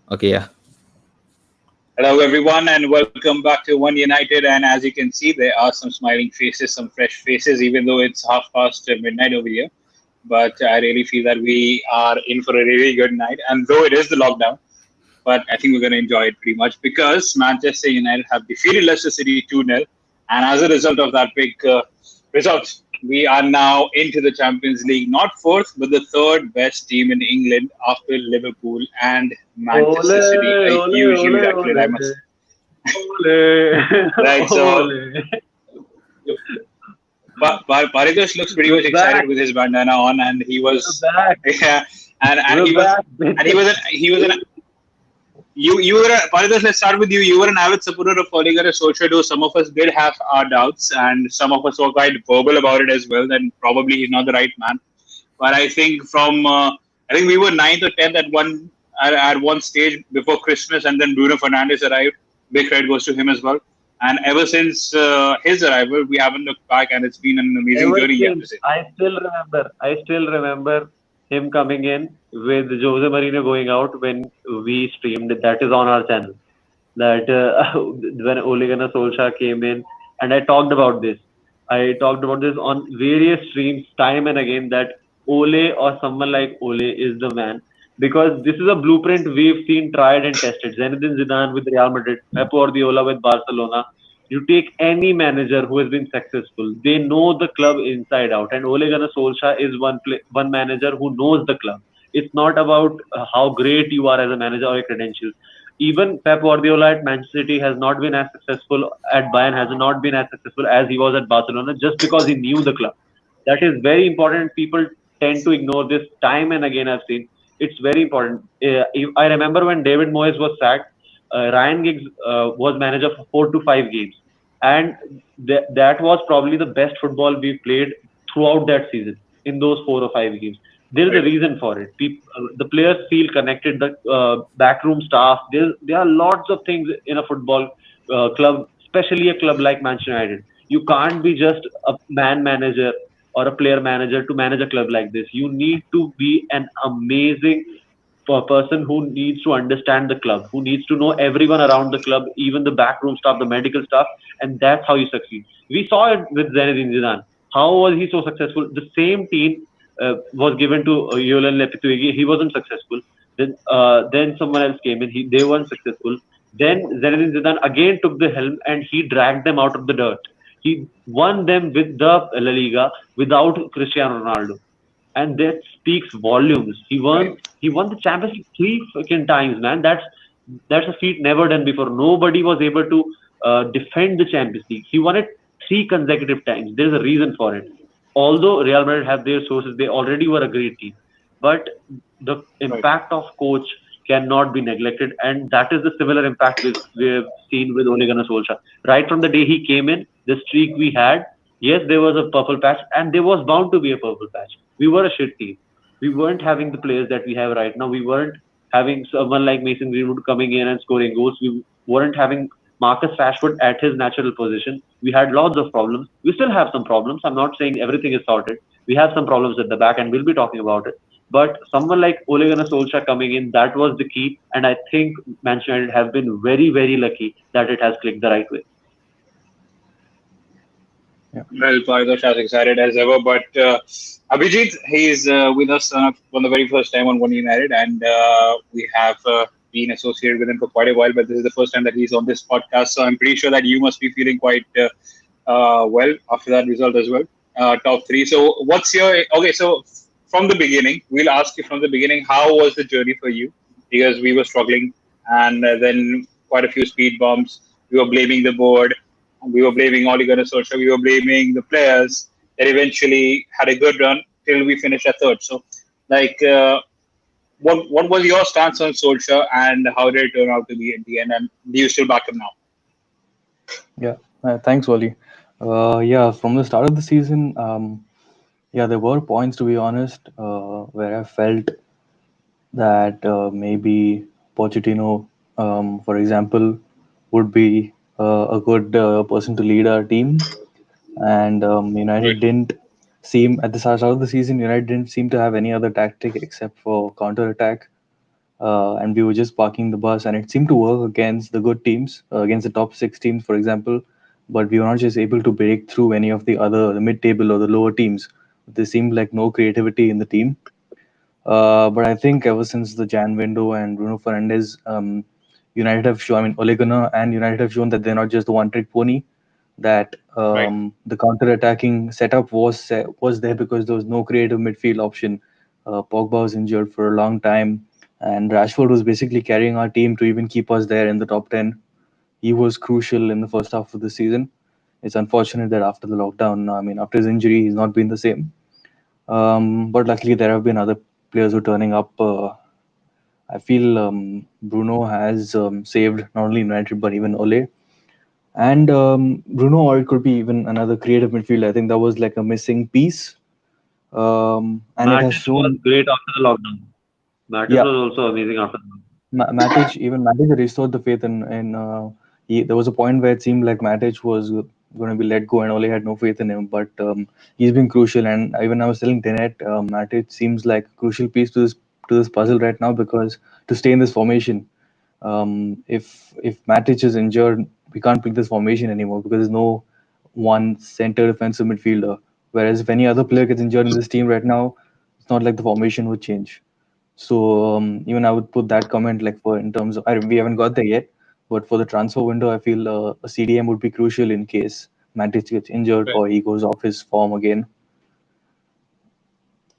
Okay, yeah. Hello, everyone, and welcome back to One United. And as you can see, there are some smiling faces, some fresh faces, even though it's half past midnight over here. But I really feel that we are in for a really good night. And though it is the lockdown, but I think we're going to enjoy it pretty much because Manchester United have defeated Leicester City 2-0. And as a result of that big result, we are now into the Champions League, not fourth, but the third best team in England after Liverpool and Manchester City. Ole, A ole, huge, huge ole, accolade, ole, I must. ole, Right, so ole. Paritosh looks pretty We're much excited back. with his bandana on, and he We're was, back. yeah, and We're he was, back, and bitches. he was an you were Paritosh, let's start with you. You were an avid supporter of Ole Gunnar Solskjaer, though some of us did have our doubts, and some of us were quite verbal about it as well. Then probably he's not the right man. But I think I think we were ninth or tenth at one stage before Christmas, and then Bruno Fernandes arrived. Big credit goes to him as well. And ever since his arrival, we haven't looked back, and it's been an amazing Ever journey, you have to since, say. I still remember him coming in with Jose Mourinho going out when we streamed. That is on our channel. That when Ole Gunnar Solskjaer came in, and I talked about this. I talked about this on various streams time and again that Ole or someone like Ole is the man because this is a blueprint we've seen tried and tested. Zinedine Zidane with Real Madrid, Pep Guardiola with Barcelona. You take any manager who has been successful, they know the club inside out. And Ole Gunnar Solskjaer is one manager who knows the club. It's not about how great you are as a manager or your credentials. Even Pep Guardiola at Manchester City has not been as successful at Bayern, has not been as successful as he was at Barcelona just because he knew the club. That is very important. People tend to ignore this time and again. I've seen it's very important. I remember when David Moyes was sacked, Ryan Giggs was manager for 4 to 5 games, and that was probably the best football we played throughout that season in those 4 or 5 games. There is a Right. reason for it. The players feel connected. The backroom staff. There are lots of things in a football club, especially a club like Manchester United. You can't be just a man manager or a player manager to manage a club like this. You need to be an amazing person who needs to understand the club, who needs to know everyone around the club, even the backroom staff, the medical staff, and that's how you succeed. We saw it with Zinedine Zidane. How was he so successful? The same team was given to Yolan Lepituigi. He wasn't successful. Then someone else came in. They weren't successful. Then Zinedine Zidane again took the helm and he dragged them out of the dirt. He won them with the La Liga without Cristiano Ronaldo, and that speaks volumes. Right. He won the Champions League 3 fucking times, man. That's a feat never done before. Nobody was able to defend the Champions League. He won it 3 consecutive times. There's a reason for it. Although Real Madrid have their sources, they already were a great team, but the Right. impact of coach cannot be neglected, and that is the similar impact we've seen with Ole Gunnar Solskjaer. Right from the day he came in, the streak we had, yes, there was a purple patch, and there was bound to be a purple patch. We were a shit team. We weren't having the players that we have right now. We weren't having someone like Mason Greenwood coming in and scoring goals. We weren't having Marcus Rashford at his natural position. We had lots of problems. We still have some problems. I'm not saying everything is sorted. We have some problems at the back, and we'll be talking about it. But someone like Ole Gunnar Solskjaer coming in, that was the key. And I think Manchester United have been very, very lucky that it has clicked the right way. Yeah. Well, Paritosh as excited as ever, but Abhijit, he's with us for the very first time on One United, and we have been associated with him for quite a while, but this is the first time that he's on this podcast, so I'm pretty sure that you must be feeling quite well after that result as well. Top three. So, what's your okay? So, from the beginning, we'll ask you from the beginning, how was the journey for you? Because we were struggling, and then quite a few speed bumps. We were blaming the board, we were blaming Ole Gunnar Solskjaer, we were blaming the players that eventually had a good run till we finished at third. So, like, what was your stance on Solskjaer and how did it turn out to be at the end? And do you still back him now? Yeah. Thanks, Wali. Yeah, from the start of the season, yeah, there were points, to be honest, where I felt that maybe Pochettino, for example, would be a good person to lead our team. And United Right. didn't seem, at the start of the season, United didn't seem to have any other tactic except for counter attack. and we were just parking the bus, and it seemed to work against the good teams, against the top six teams, for example. But we were not just able to break through any of the mid-table or the lower teams. There seemed like no creativity in the team. But I think ever since the Jan window and Bruno Fernandes, United have shown, I mean, Ole Gunnar and United have shown that they're not just the one-trick pony. That Right. the counter-attacking setup was there because there was no creative midfield option. Pogba was injured for a long time, and Rashford was basically carrying our team to even keep us there in the top 10. He was crucial in the first half of the season. It's unfortunate that after the lockdown, I mean, after his injury, he's not been the same. But luckily, there have been other players who are turning up. I feel Bruno has saved not only United but even Ole. And Bruno, or it could be even another creative midfield. I think that was like a missing piece. And it has Matic was shown, great after the lockdown. Matic yeah, was also amazing after the lockdown. Matic restored the faith in. There was a point where it seemed like Matic was going to be let go and Ole had no faith in him, but he's been crucial. And even I was telling Dinette, Matic seems like a crucial piece to this puzzle right now because to stay in this formation, if Matic is injured, we can't pick this formation anymore because there's no one center defensive midfielder. Whereas if any other player gets injured in this team right now, it's not like the formation would change. So even I would put that comment like for in terms of we haven't got there yet, but for the transfer window, I feel a CDM would be crucial in case Matic gets injured Right. or he goes off his form again.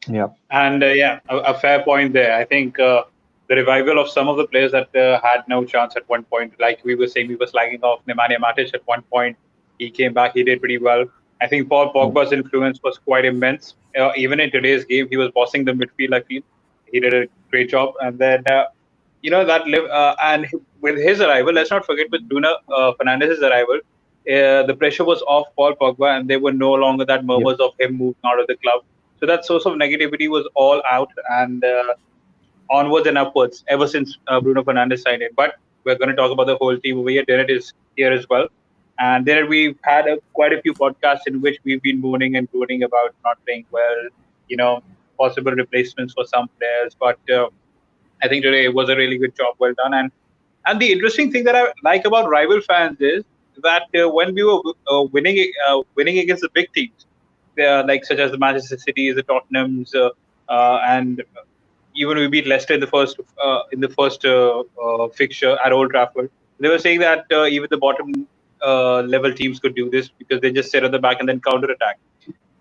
Yeah, And yeah, a fair point there. I think the revival of some of the players that had no chance at one point, like we were saying, we were slagging off Nemanja Matic at one point. He came back, he did pretty well. I think Paul yeah, Pogba's influence was quite immense. Even in today's game, he was bossing the midfield. I feel he did a great job. And then with his arrival, let's not forget with Bruno Fernandes' arrival, the pressure was off Paul Pogba, and there were no longer that yep, murmurs of him moving out of the club. So that source of negativity was all out and onwards and upwards ever since Bruno Fernandes signed in. But we're going to talk about the whole team over here. Derek is here as well. And there we've had quite a few podcasts in which we've been moaning and groaning about not playing well, you know, possible replacements for some players. But I think today it was a really good job, well done. And the interesting thing that I like about rival fans is that when we were winning against the big teams, like such as the Manchester Cities, the Tottenhams, and even we beat Leicester in the first fixture at Old Trafford. They were saying that even the bottom level teams could do this because they just sit at the back and then counter attack.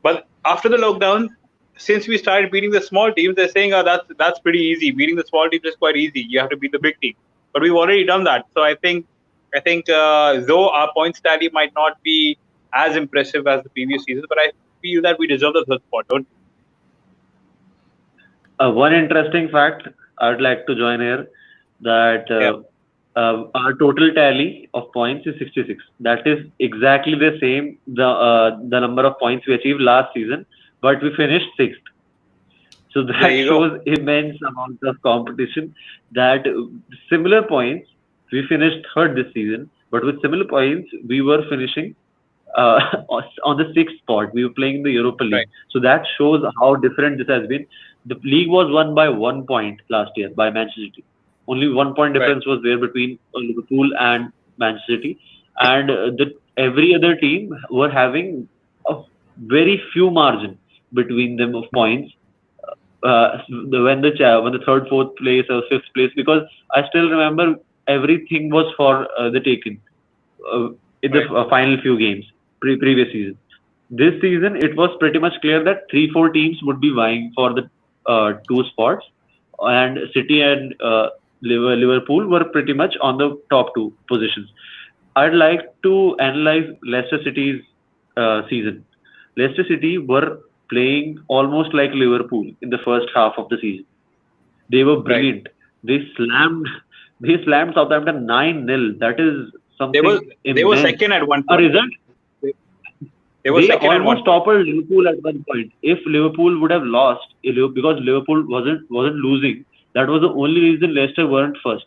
But after the lockdown, since we started beating the small teams, they're saying, "Oh, that's pretty easy. Beating the small teams is quite easy. You have to beat the big team." But we've already done that. So I think though our points tally might not be as impressive as the previous seasons, but I feel that we deserve the third spot, don't One interesting fact I'd like to join here that we? Yeah, our total tally of points is 66. That is exactly the same the number of points we achieved last season, but we finished sixth. So there that you go. shows immense amount of competition. That similar points we finished third this season, but with similar points we were finishing uh, on the sixth spot. We were playing in the Europa League. Right, So that shows how different this has been. The league was won by 1 point last year by Manchester City. Only 1 point right, difference was there between Liverpool and Manchester City, and every other team were having a very few margin between them of points. When the third, fourth place or fifth place, because I still remember everything was for the taken uh, in the right, final few games previous season. This season, it was pretty much clear that three, four teams would be vying for the two spots, and City and Liverpool were pretty much on the top two positions. I'd like to analyze Leicester City's season. Leicester City were playing almost like Liverpool in the first half of the season. They were right. brilliant. They slammed they slammed Southampton 9-0. That is They were something they were immense. second at one A point. result, They, they were they second at one almost point. toppled Liverpool at one point. If Liverpool would have lost, because Liverpool wasn't losing, that was the only reason Leicester weren't first.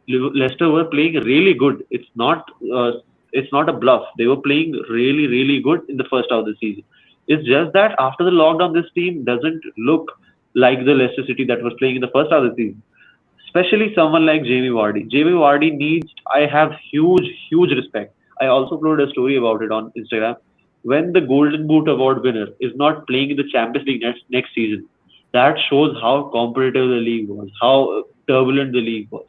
Leicester were playing really good. Uh, it's not a bluff. They were playing really really good in the first half of the season. It's just that after the lockdown, this team doesn't look like the Leicester City that was playing in the first half of the season. especially someone like Jamie Vardy. Jamie Vardy needs. I have huge respect. I also uploaded a story about it on Instagram. When the Golden Boot Award winner is not playing in the Champions League next season, that shows how competitive the league was, how turbulent the league was.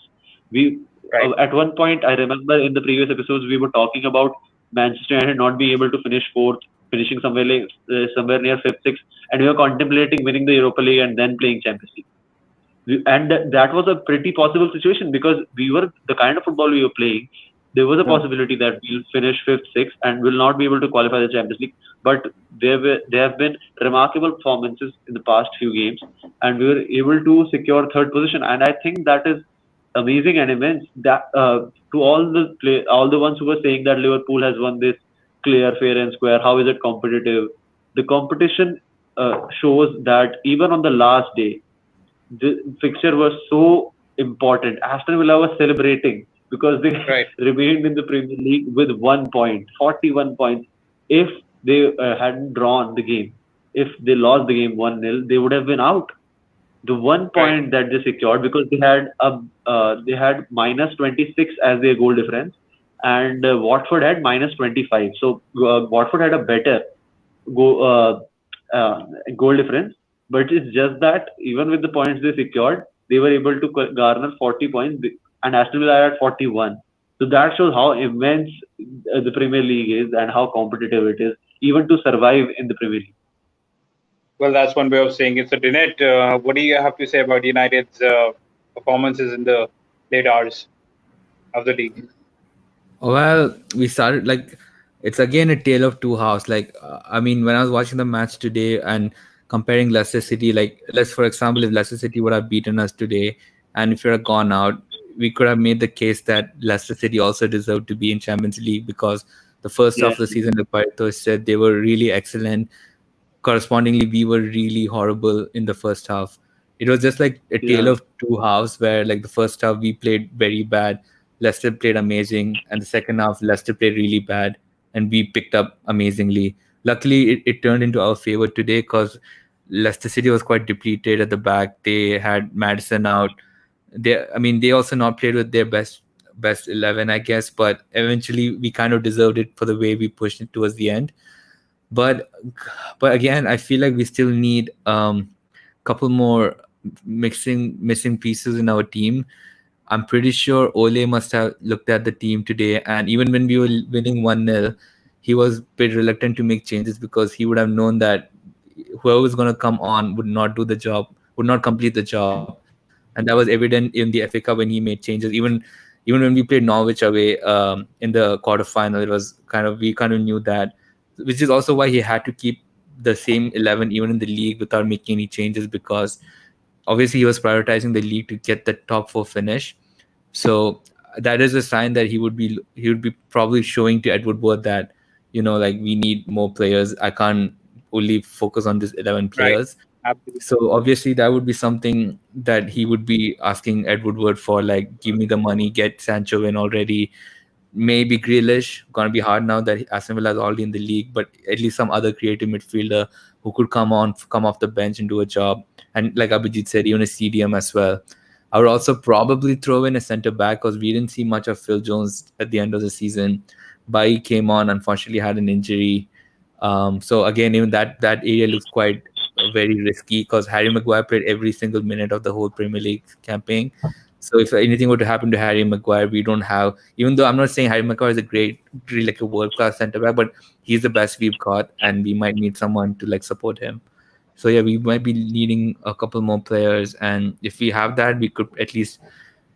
We Right. at one point, I remember in the previous episodes we were talking about Manchester United not being able to finish fourth, finishing somewhere near fifth, sixth, and we were contemplating winning the Europa League and then playing Champions League. And that was a pretty possible situation because we were the kind of football we were playing. There was a Yeah. possibility that we'll finish fifth, sixth, and will not be able to qualify the Champions League. But there have been remarkable performances in the past few games, and we were able to secure third position. And I think that is amazing and immense. That to all the ones who were saying that Liverpool has won this clear, fair, and square. How is it competitive? The competition shows that even on the last day, the fixture was so important. Aston Villa was celebrating because they Right. remained in the Premier League with 1 point, 41 points. If they hadn't drawn the game, if they lost the game 1-0, they would have been out. The one Right. point that they secured because they had minus 26 as their goal difference, and Watford had minus 25. So Watford had a better go, uh, goal difference. But it's just that even with the points they secured, they were able to garner 40 points, and Aston Villa are at 41. So that shows how immense the Premier League is and how competitive it is, even to survive in the Premier League. Well, that's one way of saying it. So, Dinette, what do you have to say about United's performances in the late hours of the league? Well, we started like it's again a tale of two halves. Like, I mean, when I was watching the match today and comparing Leicester City, like, let's for example, if Leicester City would have beaten us today, and if we had gone out, we could have made the case that Leicester City also deserved to be in Champions League because the first half Yeah, of the season, the Paritosh said they were really excellent. Correspondingly, we were really horrible in the first half. It was just like a tale yeah, of two halves where like the first half we played very bad, Leicester played amazing, and the second half Leicester played really bad and we picked up amazingly. Luckily it turned into our favor today because Leicester City was quite depleted at the back. They had Madison out. They also not played with their best 11, I guess, but eventually we kind of deserved it for the way we pushed it towards the end. But again, I feel like we still need couple more missing pieces in our team. I'm pretty sure Ole must have looked at the team today, and even when we were winning 1-0, he was a bit reluctant to make changes because he would have known that whoever was going to come on would not do the job, would not complete the job, and that was evident in the FA Cup when he made changes. Even when we played Norwich away in the quarterfinal, it was we kind of knew that, which is also why he had to keep the same 11 even in the league without making any changes because obviously he was prioritizing the league to get the top four finish. So that is a sign that he would be probably showing to Edward Wood that like we need more players. I can't only focus on this 11 Right. players. Absolutely. So obviously that would be something that he would be asking Edward Wood for, like, give me the money, get Sancho in already. Maybe Grealish, gonna be hard now that Aston Villa is already in the league, but at least some other creative midfielder who could come off the bench and do a job. And like Abhijit said, even a CDM as well. I would also probably throw in a centre back because we didn't see much of Phil Jones at the end of the season. Bai came on, unfortunately had an injury. So again, even that area looks quite very risky because Harry Maguire played every single minute of the whole Premier League campaign. So if anything were to happen to Harry Maguire, we don't have. Even though I'm not saying Harry Maguire is a really like a world class centre back, but he's the best we've got, and we might need someone to like support him. So yeah, we might be needing a couple more players, and if we have that, we could at least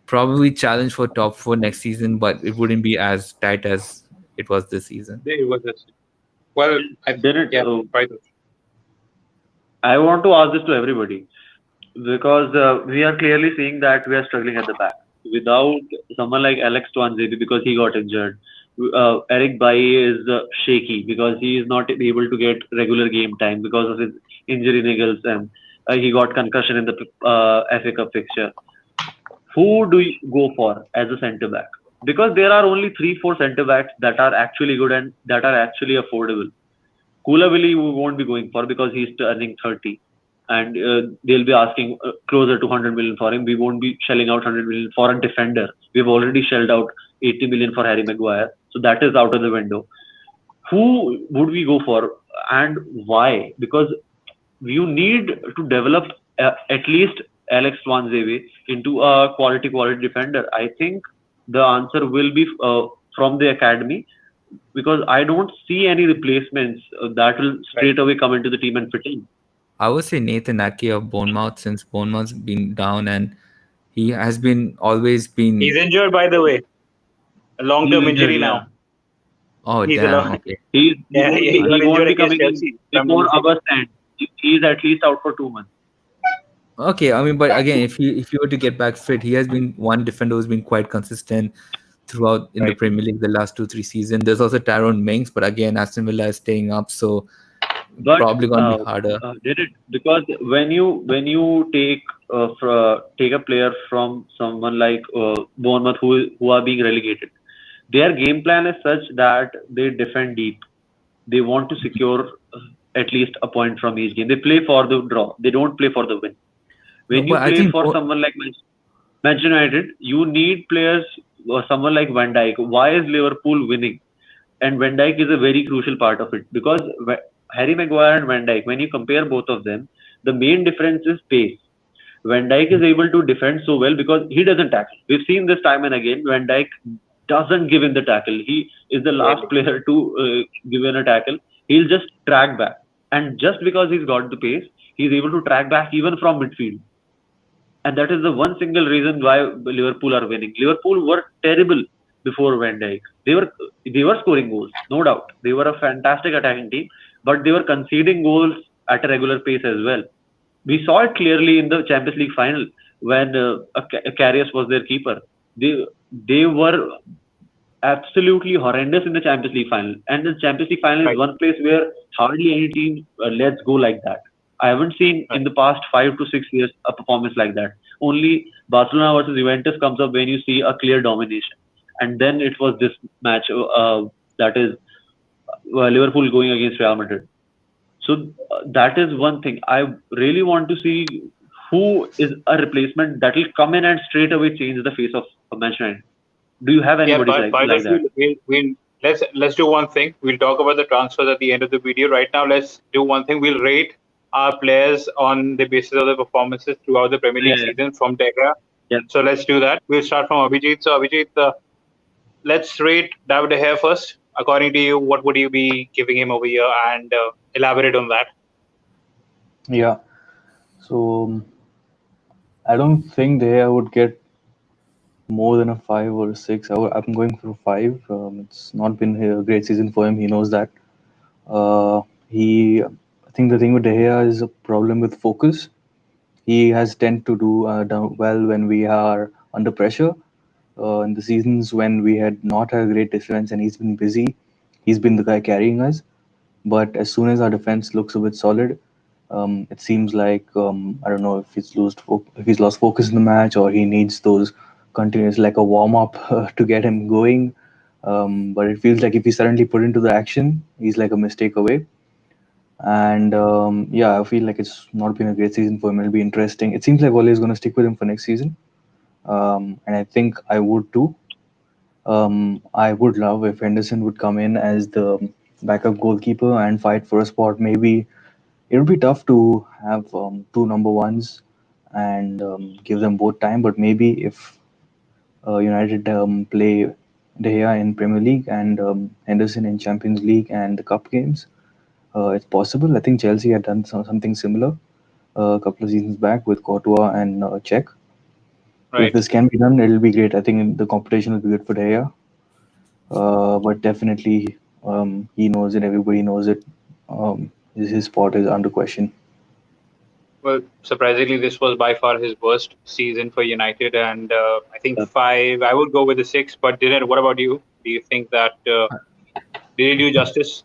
probably challenge for top four next season, but it wouldn't be as tight as it was this season. It was this. Well, didn't. yeah, right. I want to ask this to everybody because we are clearly seeing that we are struggling at the back without someone like Alex Twanzebe because he got injured. Eric Bailly is shaky because he is not able to get regular game time because of his injury niggles, and he got concussion in the FA Cup fixture. Who do you go for as a centre back? Because there are only 3-4 centre backs that are actually good and that are actually affordable. Kula Willi we won't be going for because he's turning 30. and they'll be asking closer to 100 million for him. We won't be shelling out 100 million for a defender. We've already shelled out 80 million for Harry Maguire, so that is out of the window. Who would we go for, and why? Because you need to develop at least Alex Swanzebe into a quality defender. I think the answer will be from the academy, because I don't see any replacements that will Right. straight away come into the team and fit in. I would say Nathan Ake of Bournemouth, since Bournemouth's been down and he has been always He's been. injured, by the way. A He's long-term injured, injury yeah. now. Oh He's a damn! long. Okay. He Yeah, won't he be got he injured won't be against coming in Chelsea, if I'm not before mistaken. August end. He's at least out for 2 months. Okay, I mean, but again, if you were to get back fit, he has been one defender who's been quite consistent throughout in the Right. Premier League the last 2 3 seasons. There's also Tyrone Mings, but again, Aston Villa is staying up, so But probably gonna be harder. did it, because when you take a player from someone like Bournemouth, who are being relegated, their game plan is such that they defend deep. They want to secure at least a point from each game. They play for the draw. They don't play for the win. No, When you but I play think for someone like Manchester United, you need players, someone like Van Dijk. Why is Liverpool winning? And Van Dijk is a very crucial part of it, because Harry Maguire and Van Dijk, when you compare both of them, the main difference is pace. Van Dijk is able to defend so well because he doesn't tackle. We've seen this time and again. Van Dijk doesn't give in the tackle. He is the last Really. player to give in a tackle. He'll just track back, and just because he's got the pace, he's able to track back even from midfield. And that is the one single reason why Liverpool are winning. Liverpool were terrible before Van Dijk. They were scoring goals, no doubt. They were a fantastic attacking team, but they were conceding goals at a regular pace as well. We saw it clearly in the Champions League final when Karius was their keeper. They were absolutely horrendous in the Champions League final. And the Champions League final is Right. one place where hardly any team lets go like that. I haven't seen in Right. the past 5 to 6 years a performance like that. Only Barcelona versus Juventus comes up when you see a clear domination. And then it was this match, that is Liverpool going against Real Madrid. So that is one thing. I really want to see who is a replacement that will come in and straight away change the face of Manchester United. Do you have Yeah, anybody but like Paritosh, that? let's do one thing. We'll talk about the transfers at the end of the video. Right now, let's do one thing. We'll rate our players on the basis of the performances throughout the Premier League Yeah, season from Tegra. yeah. So let's do that. We'll start from Abhijit. So Abhijit, let's rate David De Gea first. According to you, what would you be giving him over here, and elaborate on that? Yeah. So I don't think they would get more than a 5 or 6. I'm going for a 5. It's not been a great season for him. He knows that. I think the thing with De Gea is a problem with focus. He has tend to do well when we are under pressure. In the seasons when we had not had a great defense and he's been busy, he's been the guy carrying us. But as soon as our defense looks a bit solid, it seems like I don't know if he's lost focus in the match or he needs those continuous like a warm up to get him going. But it feels like if he's suddenly put into the action, he's like a mistake away. And yeah, I feel like it's not been a great season for him. It'll be interesting. It seems like Wally is going to stick with him for next season, and I think I would too. I would love if Henderson would come in as the backup goalkeeper and fight for a spot. Maybe it would be tough to have two number ones and give them both time, but maybe if United play De Gea in Premier League and Henderson in Champions League and the cup games, it's possible. I think Chelsea had done something similar a couple of seasons back with Courtois and Czech. So if Right. this can be done, it'll be great. I think the competition will be good for De Gea. But definitely, he knows it. Everybody knows it. His spot is under question. Well, surprisingly, this was by far his worst season for United, and I think Uh, 5. I would go with the 6. But Dinette, what about you? Do you think that did he do justice?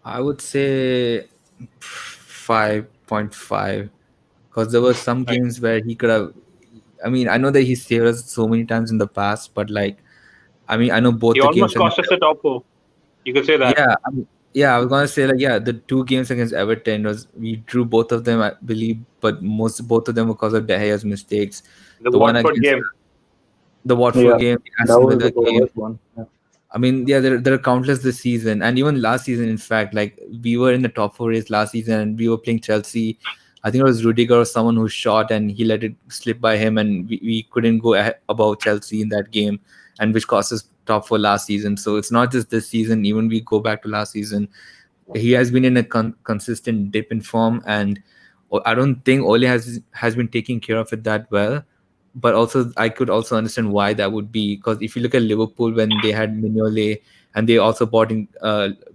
I would say 5.5, because there were some Right. games where he could have. I mean, I know that he saved us so many times in the past, but like, I mean, I know both He the games almost have been. cost us the top 4. You could say that. Yeah, Yeah, I was gonna say like yeah, the two games against Everton was we drew both of them, I believe, but most both of them were because of De Gea's mistakes. The The one Watford against game. the Watford Yeah, game, the that Aston was Villa the game. worst one. Yeah. I mean, yeah, there are countless this season, and even last season. In fact, like we were in the top four race last season, and we were playing Chelsea. I think it was Rudiger or someone who shot, and he let it slip by him, and we couldn't go above Chelsea in that game, and which cost us top four last season. So it's not just this season. Even we go back to last season, he has been in a consistent dip in form, and I don't think Ole has been taking care of it that well. But also, I could also understand why that would be, because if you look at Liverpool when they had Mignolet and they also bought in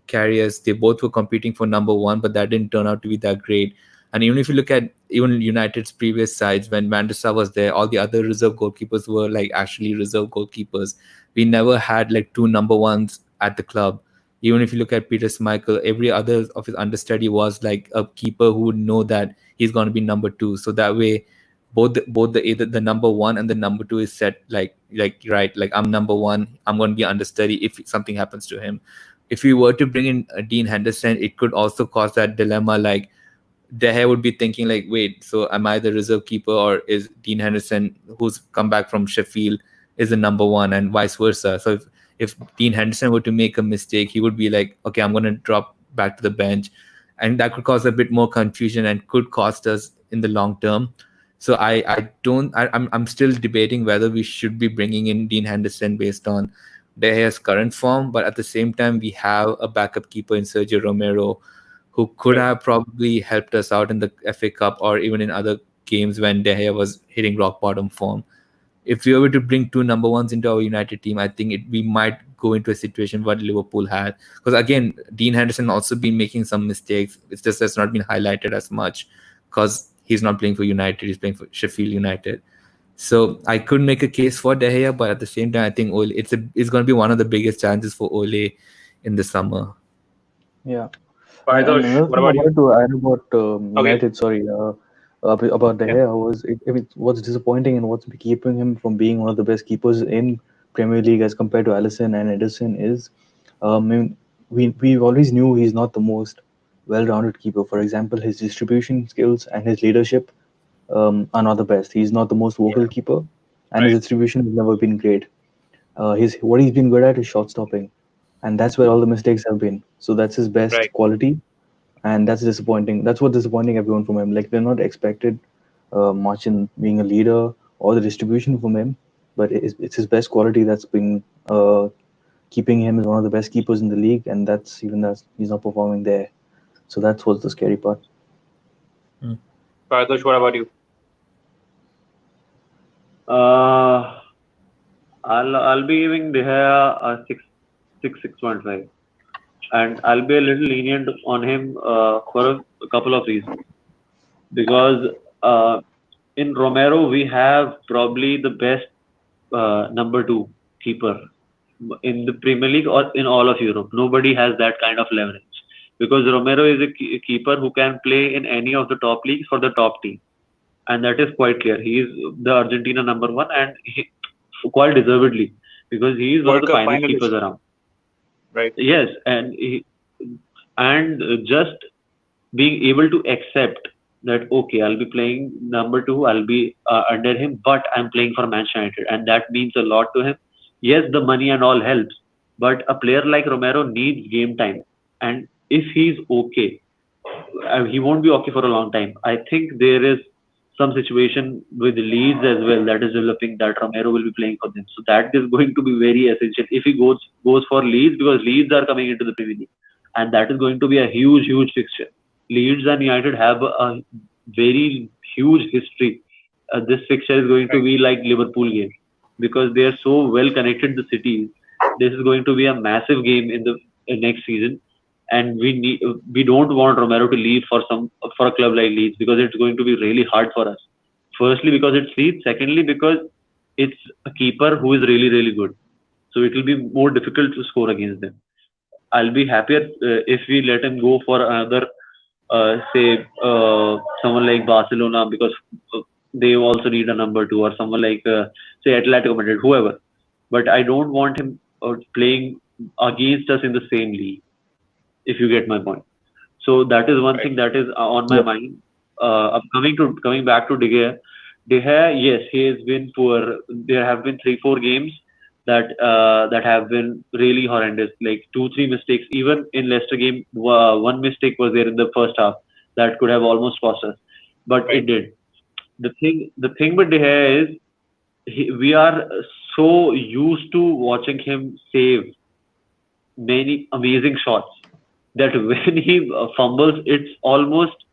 carriers, they both were competing for number one, but that didn't turn out to be that great. And even if you look at even United's previous sides, when Van der Sar was there, all the other reserve goalkeepers were like actually reserve goalkeepers. We never had like two number ones at the club. Even if you look at Peter Schmeichel, every other of his understudy was like a keeper who would know that he's going to be number two. So that way, both the either the number one and the number two is set like right. Like I'm number one, I'm going to be understudy if something happens to him. If we were to bring in Dean Henderson, it could also cause that dilemma. Like De Gea would be thinking like, wait, so am I the reserve keeper or is Dean Henderson, who's come back from Sheffield, is the number one, and vice versa? So if Dean Henderson were to make a mistake, he would be like, okay, I'm going to drop back to the bench, and that could cause a bit more confusion and could cost us in the long term. So I don't I'm still debating whether we should be bringing in Dean Henderson based on De Gea's current form, but at the same time we have a backup keeper in Sergio Romero who could Right. have probably helped us out in the FA Cup or even in other games when De Gea was hitting rock bottom form. If we were to bring two number ones into our United team, I think we might go into a situation what Liverpool had. Because again, Dean Henderson also been making some mistakes. It's just that's not been highlighted as much because he's not playing for United. He's playing for Sheffield United. So I could make a case for De Gea, but at the same time, I think Ole, it's going to be one of the biggest challenges for Ole in the summer. Yeah. And Paritosh, another what thing I about you? wanted to add about Okay. United, sorry, about De Yeah. Gea was what's disappointing and what's keeping him from being one of the best keepers in Premier League as compared to Alisson and Ederson is, I mean, we always knew he's not the most well-rounded keeper. For example, his distribution skills and his leadership are not the best. He's not the most vocal Yeah. keeper, and his Right. distribution has never been great. His what he's been good at is shot stopping, and that's where all the mistakes have been. So that's his best Right. quality, and that's disappointing. That's what disappointing everyone from him. Like they're not expected much in being a leader or the distribution from him, but it's his best quality that's been keeping him as one of the best keepers in the league, and that's he's not performing there. So that's what's the scary part. Paritosh, what about you? Uh, I'll be giving De Gea a 6.5, and I'll be a little lenient on him for a couple of reasons. Because uh, in Romero we have probably the best number two keeper in the Premier League or in all of Europe. Nobody has that kind of leverage because Romero is a keeper who can play in any of the top leagues for the top team, and that is quite clear. He is the Argentina number one, and quite deservedly because he is one of World the Cup finest finalist, keepers around. right? Yes, and just being able to accept that okay, I'll be playing number two, I'll be under him, but I'm playing for Manchester United, and that means a lot to him. Yes, the money and all helps, but a player like Romero needs game time, and if he's okay, he won't be okay for a long time. I think there is some situation with Leeds as well that is developing that Romero will be playing for them. So that is going to be very essential if he goes for Leeds because Leeds are coming into the Premier League, and that is going to be a huge fixture. Leeds and United have a very huge history. This fixture is going to Right. be like Liverpool game because they are so well connected the cities. This is going to be a massive game in the next season, and we don't want Romero to leave for a club like Leeds because it's going to be really hard for us. Firstly, because it's Leeds. Secondly, because it's a keeper who is really good. So it will be more difficult to score against them. I'll be happier if we let him go for another, say, someone like Barcelona because they also need a number two, or someone like, say, Atletico Madrid, whoever. But I don't want him playing against us in the same league. if you get my point. So that is one Right. thing that is on my Yeah. mind. Coming back to De Gea. De Gea, yes, he has been poor. There have been 3-4 games that have been really horrendous. Like 2-3 mistakes. Even in Leicester game, one mistake was there in the first half that could have almost cost us, but it Right. did. The thing with De Gea is we are so used to watching him save many amazing shots that when he fumbles, it's almost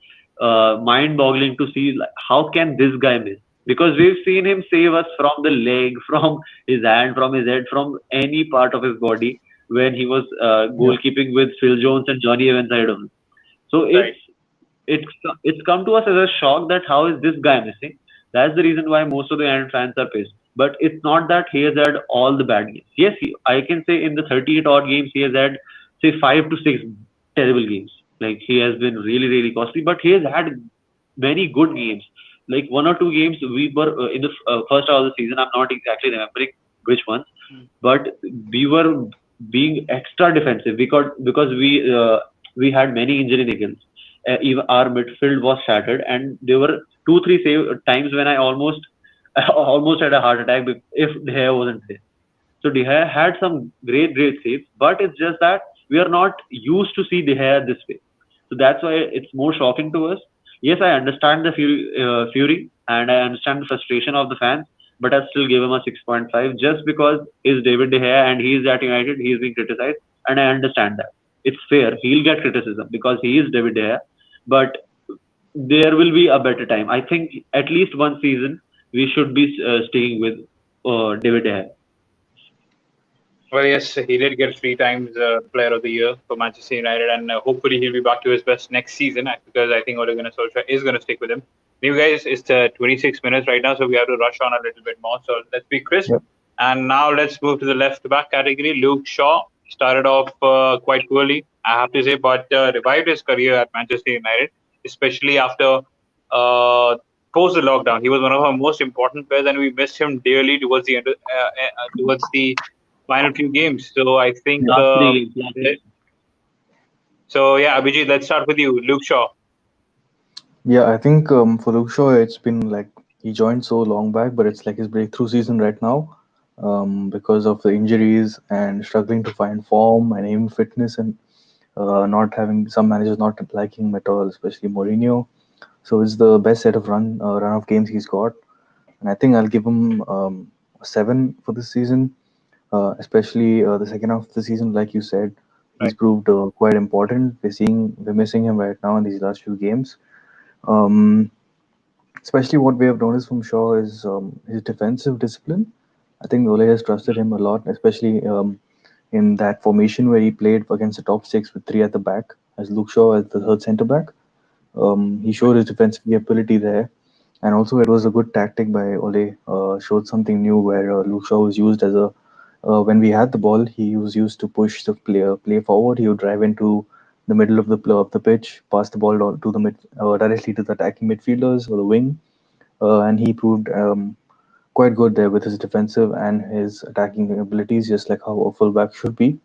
mind-boggling to see like, how can this guy miss? Because we've seen him save us from the leg, from his hand, from his head, from any part of his body when he was Yeah. goalkeeping with Phil Jones and Johnny Evans side of him. So Right. it's it's come to us as a shock that how is this guy missing? That's the reason why most of the United fans are pissed. But it's not that he has had all the bad games. Yes, I can say in the 38 odd games he has had say 5 to 6 terrible games. Like he has been really really costly, but he has had many good games. Like 1 or 2 games we were in the first half of the season. I'm not exactly remembering which ones, Mm. but we were being extra defensive because we had many injury niggles. Even our midfield was shattered, and there were 2-3 times when I almost almost had a heart attack if De Gea wasn't there. So De Gea had some great saves, but it's just that we are not used to see De Gea this way. So that's why it's more shocking to us. Yes, I understand the fury and I understand the frustration of the fans, but I still give him a 6.5 just because he's David De Gea and he's at United, he's being criticized, and I understand that. It's fair. He'll get criticism because he is David De Gea, but there will be a better time. I think at least one season we should be staying with David De Gea. Well, yes, he did get 3 times Player of the Year for Manchester United, and hopefully he'll be back to his best next season because I think Ole Gunnar Solskjaer is going to stick with him. You guys, it's 26 minutes right now, so we have to rush on a little bit more. So let's be crisp. Yeah. And now let's move to the left back category. Luke Shaw started off quite poorly, I have to say, but revived his career at Manchester United, especially after uh, post the lockdown. He was one of our most important players, and we missed him dearly towards the end, towards the final few games. So I think, Yeah. Last 3 games, last 3 let- so yeah, Abhijit, let's start with you, Luke Shaw. Yeah, I think for Luke Shaw, it's been like he joined so long back, but it's like his breakthrough season right now because of the injuries and struggling to find form and even fitness and not having some managers not liking him at all, especially Mourinho. So it's the best set of run of games he's got, and I think I'll give him a 7 for this season, especially the second half of the season. Like you said, he's Right, proved quite important. We're missing him right now in these last few games. Um, Especially what we have noticed from Shaw is his defensive discipline. I think Ole has trusted him a lot, especially in that formation where he played against the top six with three at the back, as Luke Shaw as the third centre back. He showed right, his defensive ability there, and also it was a good tactic by Ole. Showed something new where Luke Shaw was used as a when we had the ball, he was used to push the play forward. He would drive into the middle of the pitch, pass the ball to the directly to the attacking midfielders or the wing, and he proved quite good there with his defensive and his attacking abilities, just like how a fullback should be. right.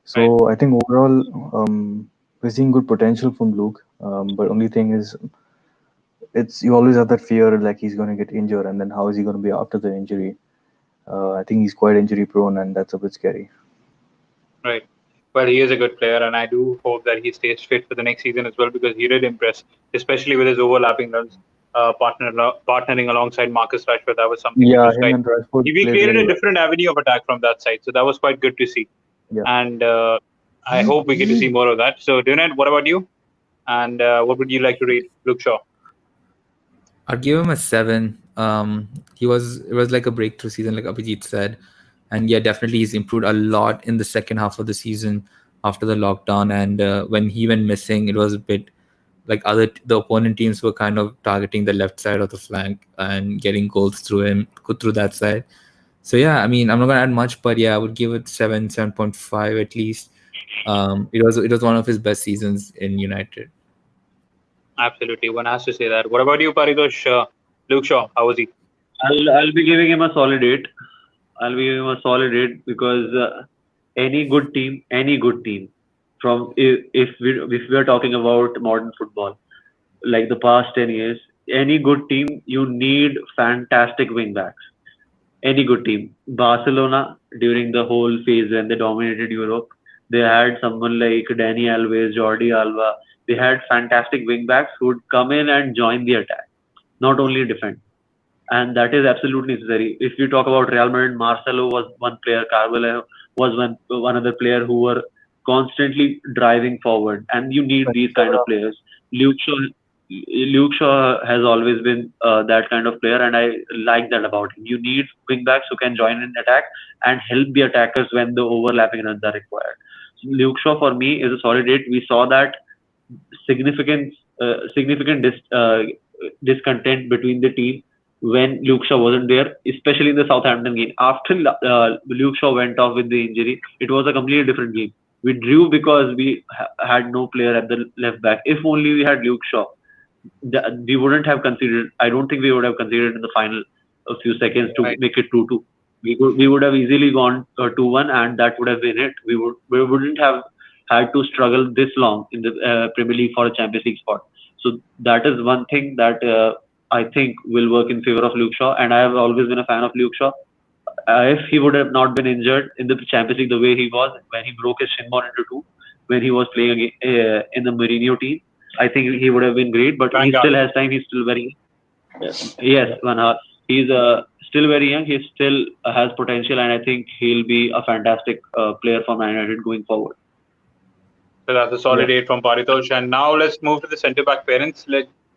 So I think overall, we're seeing good potential from Luke. But only thing is, it's you always have that fear like he's going to get injured, and then how is he going to be after the injury? I think he's quite injury prone, and that's a bit scary. Right. Well, he is a good player, and I do hope that he stays fit for the next season as well because he did impress, especially with his overlapping runs, partnering alongside Marcus Rashford. That was something which Yeah, was him quite. and Rashford We played created really a well. different avenue of attack from that side, so that was quite good to see. Yeah. And I hope we get to see more of that. So, Dinette, what about you? And what would you like to read, Luke Shaw? I'd give him a 7. It was like a breakthrough season, like Abhijit said, and yeah, definitely he's improved a lot in the second half of the season after the lockdown. And when he went missing, it was a bit like the opponent teams were kind of targeting the left side of the flank and getting goals through him through that side. So yeah, I mean, I'm not gonna add much, but yeah, I would give it 7.5 at least. It was one of his best seasons in United. Absolutely, one has to say that. What about you, Paritosh? Luke Shaw, how was he? I'll be giving him a solid 8. I'll be giving him a solid 8 because any good team from if we are talking about modern football, like the past 10 years, any good team you need fantastic wing backs. Any good team. Barcelona during the whole phase when they dominated Europe, they had someone like Dani Alves, Jordi Alba. They had fantastic wing backs who would come in and join the attack, not only defend, and that is absolutely necessary. If you talk about Real Madrid, Marcelo was one player, Carvalho was one other player who were constantly driving forward, and you need these kind of players. Luke Shaw, Luke Shaw has always been that kind of player, and I like that about him. You need wing backs who can join in attack and help the attackers when the overlapping runs are required. Luke Shaw for me is a solid eight. We saw that significant discontent between the team when Luke Shaw wasn't there, especially in the Southampton game. After Luke Shaw went off with the injury, it was a completely different game. We drew because we had no player at the left back. If only we had Luke Shaw, we wouldn't have considered. I don't think we would have considered in the final a few seconds to Right. make it 2-2. We would have easily gone 2-1, and that would have been it. We wouldn't have had to struggle this long in the Premier League for a Champions League spot. So that is one thing that I think will work in favor of Luke Shaw, and I have always been a fan of Luke Shaw. If he would have not been injured in the Champions League the way he was when he broke his shin bone into two, when he was playing in the Mourinho team, I think he would have been great. But he Vanguard. still has time. He's still very yes, Van. He's still very young. He still has potential, and I think he'll be a fantastic player for Man United going forward. So that's a solid Yeah. eight from Paritosh. And now let's move to the centre back parents.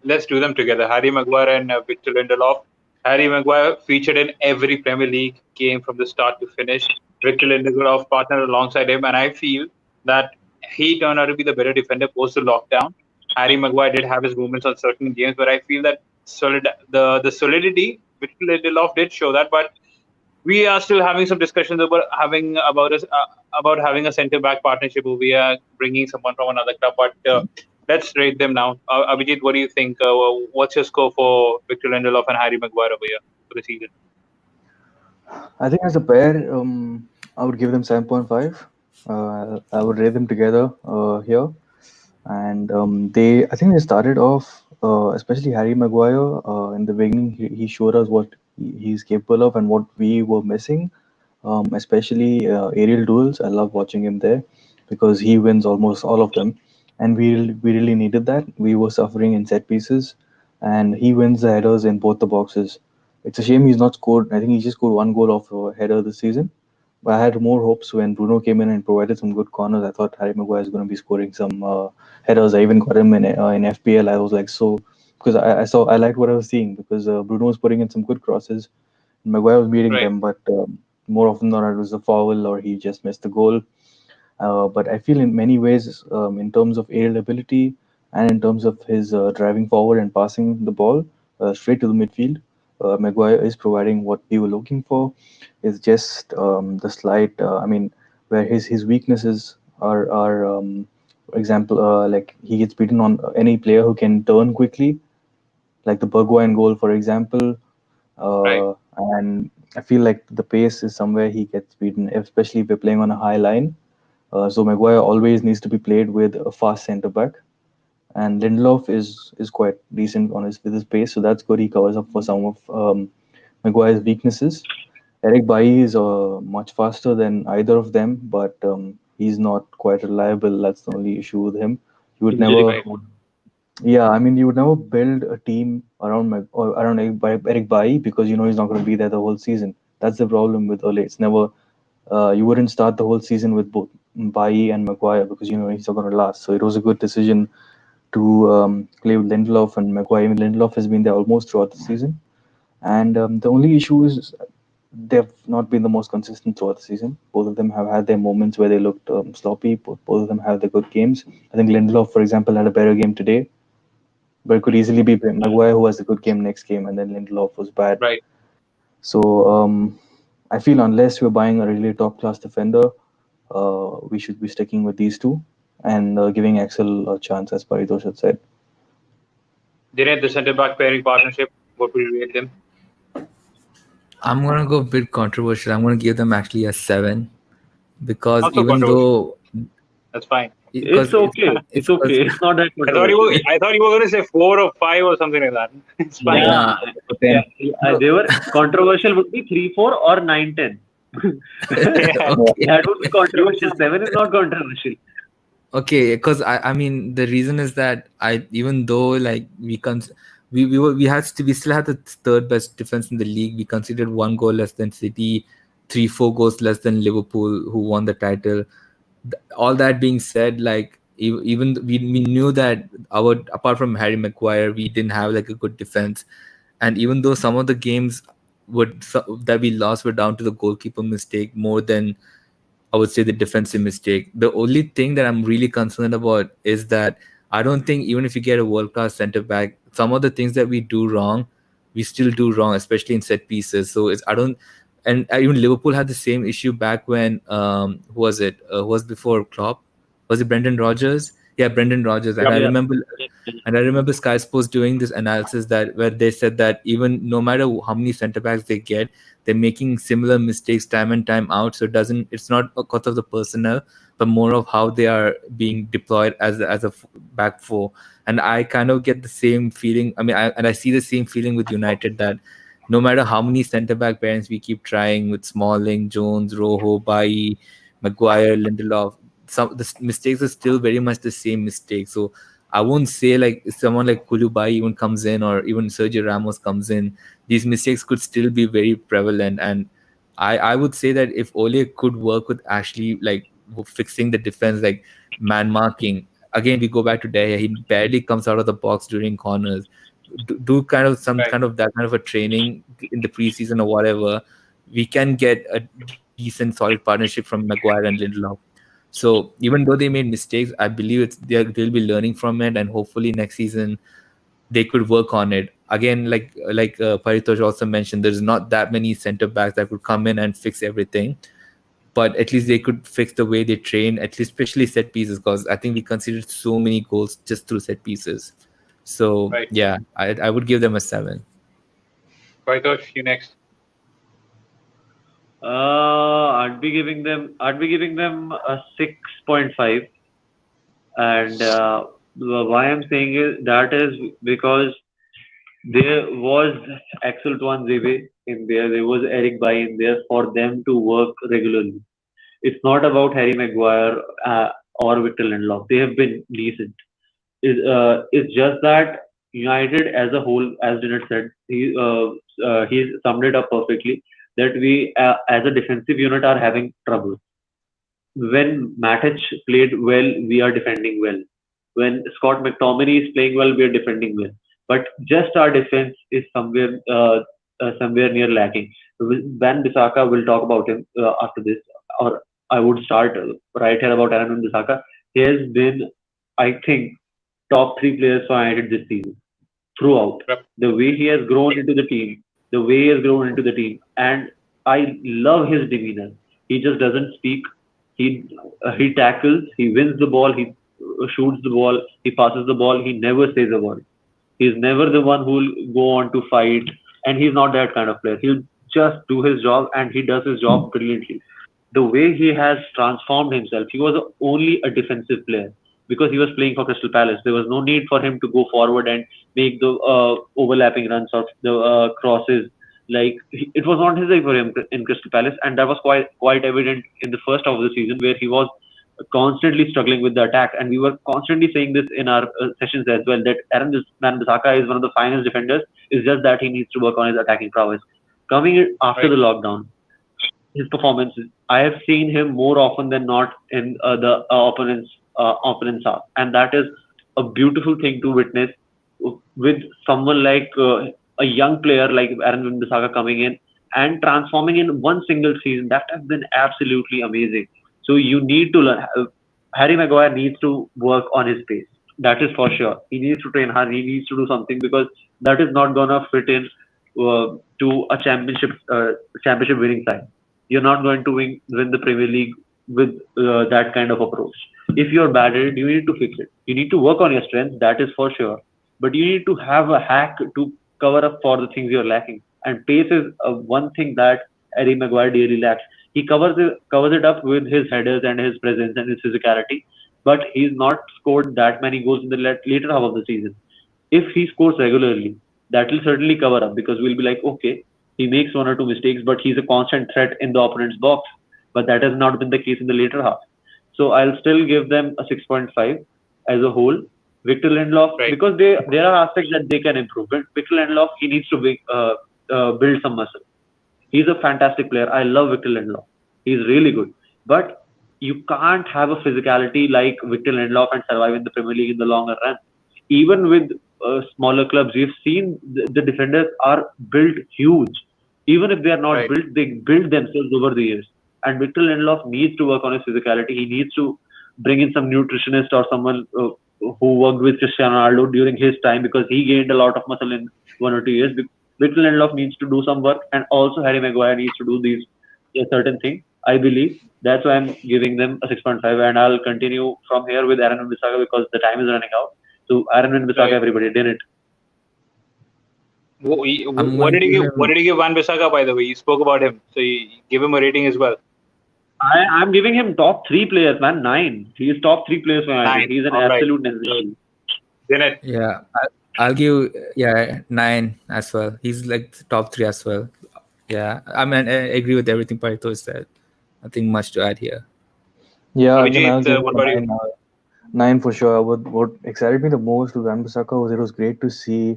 Let's do them together. Harry Maguire and Victor Lindelof. Harry Maguire featured in every Premier League game from the start to finish. Victor Lindelof partnered alongside him, and I feel that he turned out to be the better defender post the lockdown. Harry Maguire did have his moments on certain games, but I feel that the solidity Victor Lindelof did show that, but we are still having some discussions about having a centre back partnership where we are bringing someone from another club. But let's rate them now. Abhijit, what do you think? What's your score for Victor Lindelof and Harry Maguire over here for the season? I think as a pair, I would give them 7.5. I would rate them together here. And I think they started off, especially Harry Maguire, in the beginning. He showed us what he's capable of and what we were missing, especially aerial duels. I love watching him there because he wins almost all of them, and we really needed that. We were suffering in set pieces, and he wins the headers in both the boxes. It's a shame he's not scored. I think he just scored one goal off a header this season. But I had more hopes when Bruno came in and provided some good corners. I thought Harry Maguire is going to be scoring some headers. I even got him in FPL. I was like so because I liked what I was seeing because Bruno was putting in some good crosses. Maguire was beating Right. them, but more often than not, it was a foul or he just missed the goal. But I feel in many ways, in terms of aerial ability and in terms of his driving forward and passing the ball straight to the midfield, Maguire is providing what we were looking for. It's just the slight, where his weaknesses are, for example, like he gets beaten on any player who can turn quickly, like the Bergwijn goal, for example. Right. And I feel like the pace is somewhere he gets beaten, especially if we're playing on a high line. So Maguire always needs to be played with a fast centre back, and Lindelof is quite decent on his with his pace, so that's good. He covers up for some of Maguire's weaknesses. Eric Bailly is much faster than either of them, but he's not quite reliable. That's the only issue with him. You would Injury never, Right. prone. yeah, I mean, you would never build a team around Eric Bailly because you know he's not going to be there the whole season. That's the problem with Olay. It's never you wouldn't start the whole season with both Bailly and Maguire because you know he's not going to last. So it was a good decision to play with Lindelof and Maguire. I mean, Lindelof has been there almost throughout the season, and the only issue is they've not been the most consistent throughout the season. Both of them have had their moments where they looked sloppy. Both of them have their good games. I think Lindelof, for example, had a better game today, but it could easily be Maguire who has a good game next game, and then Lindelof was bad. Right. So I feel unless we're buying a really top class defender, we should be sticking with these two and giving Axel a chance, as Paritosh had said. Dinette, the centre back pairing partnership. What will you rate them? I'm gonna go a bit controversial. I'm gonna give them actually a 7 because Not so controversial. That's fine. It's because okay. It's it's okay. because It's not that I thought you controversial. were I thought you were going to say 4 or 5 or something like that. It's fine. Yeah, Yeah. but yeah. then They no. were controversial would be 3-4 or 9-10. Yeah. Yeah. Okay. That would be You controversial. 7 is not controversial. Okay, because I mean the reason is that I even though like we still had the third best defense in the league. We conceded one goal less than City, 3-4 goals less than Liverpool, who won the title. All that being said, like even we knew that our apart from Harry Maguire, we didn't have like a good defense, and even though some of the games that we lost were down to the goalkeeper mistake more than I would say the defensive mistake. The only thing that I'm really concerned about is that I don't think even if you get a world class center back, some of the things that we do wrong, we still do wrong, especially in set pieces. So it's I don't, and even Liverpool had the same issue back when who was it? Who was before Klopp? Was it Brendan Rodgers? Yeah, Brendan Rodgers. And Yep. I Yeah. remember and I remember Sky Sports doing this analysis that where they said that even no matter how many centre backs they get, they're making similar mistakes time and time out. So it's not because of the personnel, but more of how they are being deployed as a back four. And I kind of get the same feeling. I mean, I see the same feeling with United that no matter how many centre back pairings we keep trying with Smalling, Jones, Rojo, Bailly, Maguire, Lindelof, some the mistakes are still very much the same mistakes. So I won't say like if someone like Kulubai even comes in or even Sergio Ramos comes in, these mistakes could still be very prevalent. And I would say that if Ole could work with Ashley, like fixing the defense, like man marking, again, we go back to Daya, he barely comes out of the box during corners. Do kind of some Right. kind of that kind of a training in the preseason or whatever, we can get a decent, solid partnership from Maguire and Lindelof. So even though they made mistakes, I believe they'll be learning from it, and hopefully next season they could work on it. Again, like Paritosh also mentioned, there's not that many center backs that could come in and fix everything, but at least they could fix the way they train, at least especially set pieces, because I think we considered so many goals just through set pieces. So Right. yeah, I would give them a 7. Paritosh, you next. I'd be giving them a 6.5, and why I'm saying is that is because there was Axel Tuanzebe in there, there was Eric Bay in there for them to work regularly. It's not about Harry Maguire or Victor Lindelof. They have been decent. It's just that United as a whole, as Dinette said, he summed it up perfectly. That we, as a defensive unit, are having trouble. When Matic played well, we are defending well. When Scott McTominay is playing well, we are defending well. But just our defense is somewhere near lacking. Van Bissaka, will talk about him after this, or I would start right here about Aaron Bissaka. He has been, I think, top three players for United this season throughout. Yep. The way he has grown into the team, the way he has grown into the team, and I love his demeanor. He just doesn't speak. He tackles, he wins the ball, he shoots the ball, he passes the ball. He never says a word. He's never the one who will go on to fight, and he's not that kind of player. He'll just do his job, and he does his job brilliantly. The way he has transformed himself, he was only a defensive player because he was playing for Crystal Palace. There was no need for him to go forward and make the overlapping runs or the crosses. Like it was not his day for him in Crystal Palace, and that was quite evident in the first half of the season where he was constantly struggling with the attack. And we were constantly saying this in our sessions as well that Aaron Wan-Bissaka is one of the finest defenders. It's just that he needs to work on his attacking prowess. Coming after Right. the lockdown, his performances, I have seen him more often than not in the opponent's half, and that is a beautiful thing to witness with someone like a young player like Aaron Wan-Bissaka coming in and transforming in one single season. That has been absolutely amazing. So you need to learn. Harry Maguire needs to work on his pace. That is for sure. He needs to train hard. He needs to do something because that is not gonna fit in to a championship winning side. You're not going to win the Premier League with that kind of approach. If you're bad at it, you need to fix it. You need to work on your strengths, that is for sure. But you need to have a hack to cover up for the things you're lacking. And pace is one thing that Harry Maguire really lacks. He covers it up with his headers and his presence and his physicality. but he's not scored that many goals in the later half of the season. If he scores regularly, that will certainly cover up because we'll be like, okay, he makes one or two mistakes, but he's a constant threat in the opponent's box. But that has not been the case in the later half. So I'll still give them a 6.5 as a whole. Victor Lindelof, Right. because there are aspects that they can improve. But Victor Lindelof, he needs to build some muscle. He's a fantastic player. I love Victor Lindelof. He's really good. But you can't have a physicality like Victor Lindelof and survive in the Premier League in the longer run. Even with smaller clubs, we've seen the defenders are built huge. Even if they are not Right. built, they build themselves over the years. And Victor Lindelof needs to work on his physicality. He needs to bring in some nutritionist or someone who worked with Cristiano Ronaldo during his time because he gained a lot of muscle in 1 or 2 years. Victor Lindelof needs to do some work, and also Harry Maguire needs to do these certain things. I believe that's why I'm giving them a 6.5, and I'll continue from here with Aaron Wan-Bissaka because the time is running out. So Aaron Wan-Bissaka, Right. everybody did it. I'm What gonna did you give give? What him. did you give Van Bissaka? By the way, you spoke about him, so you give him a rating as well. I'm giving him top three players, man. 9. He is top three players for United. 9. He's an All right. absolute So necessity. Dinette. Yeah, I'll give, yeah, 9 as well. He's like top 3 as well. Yeah, I mean, I agree with everything Paritosh said. Nothing much to add here. Yeah, again, Abhijit, I'll give it what a about you? nine. Nine for sure. What excited me the most with Wan-Bissaka was it was great to see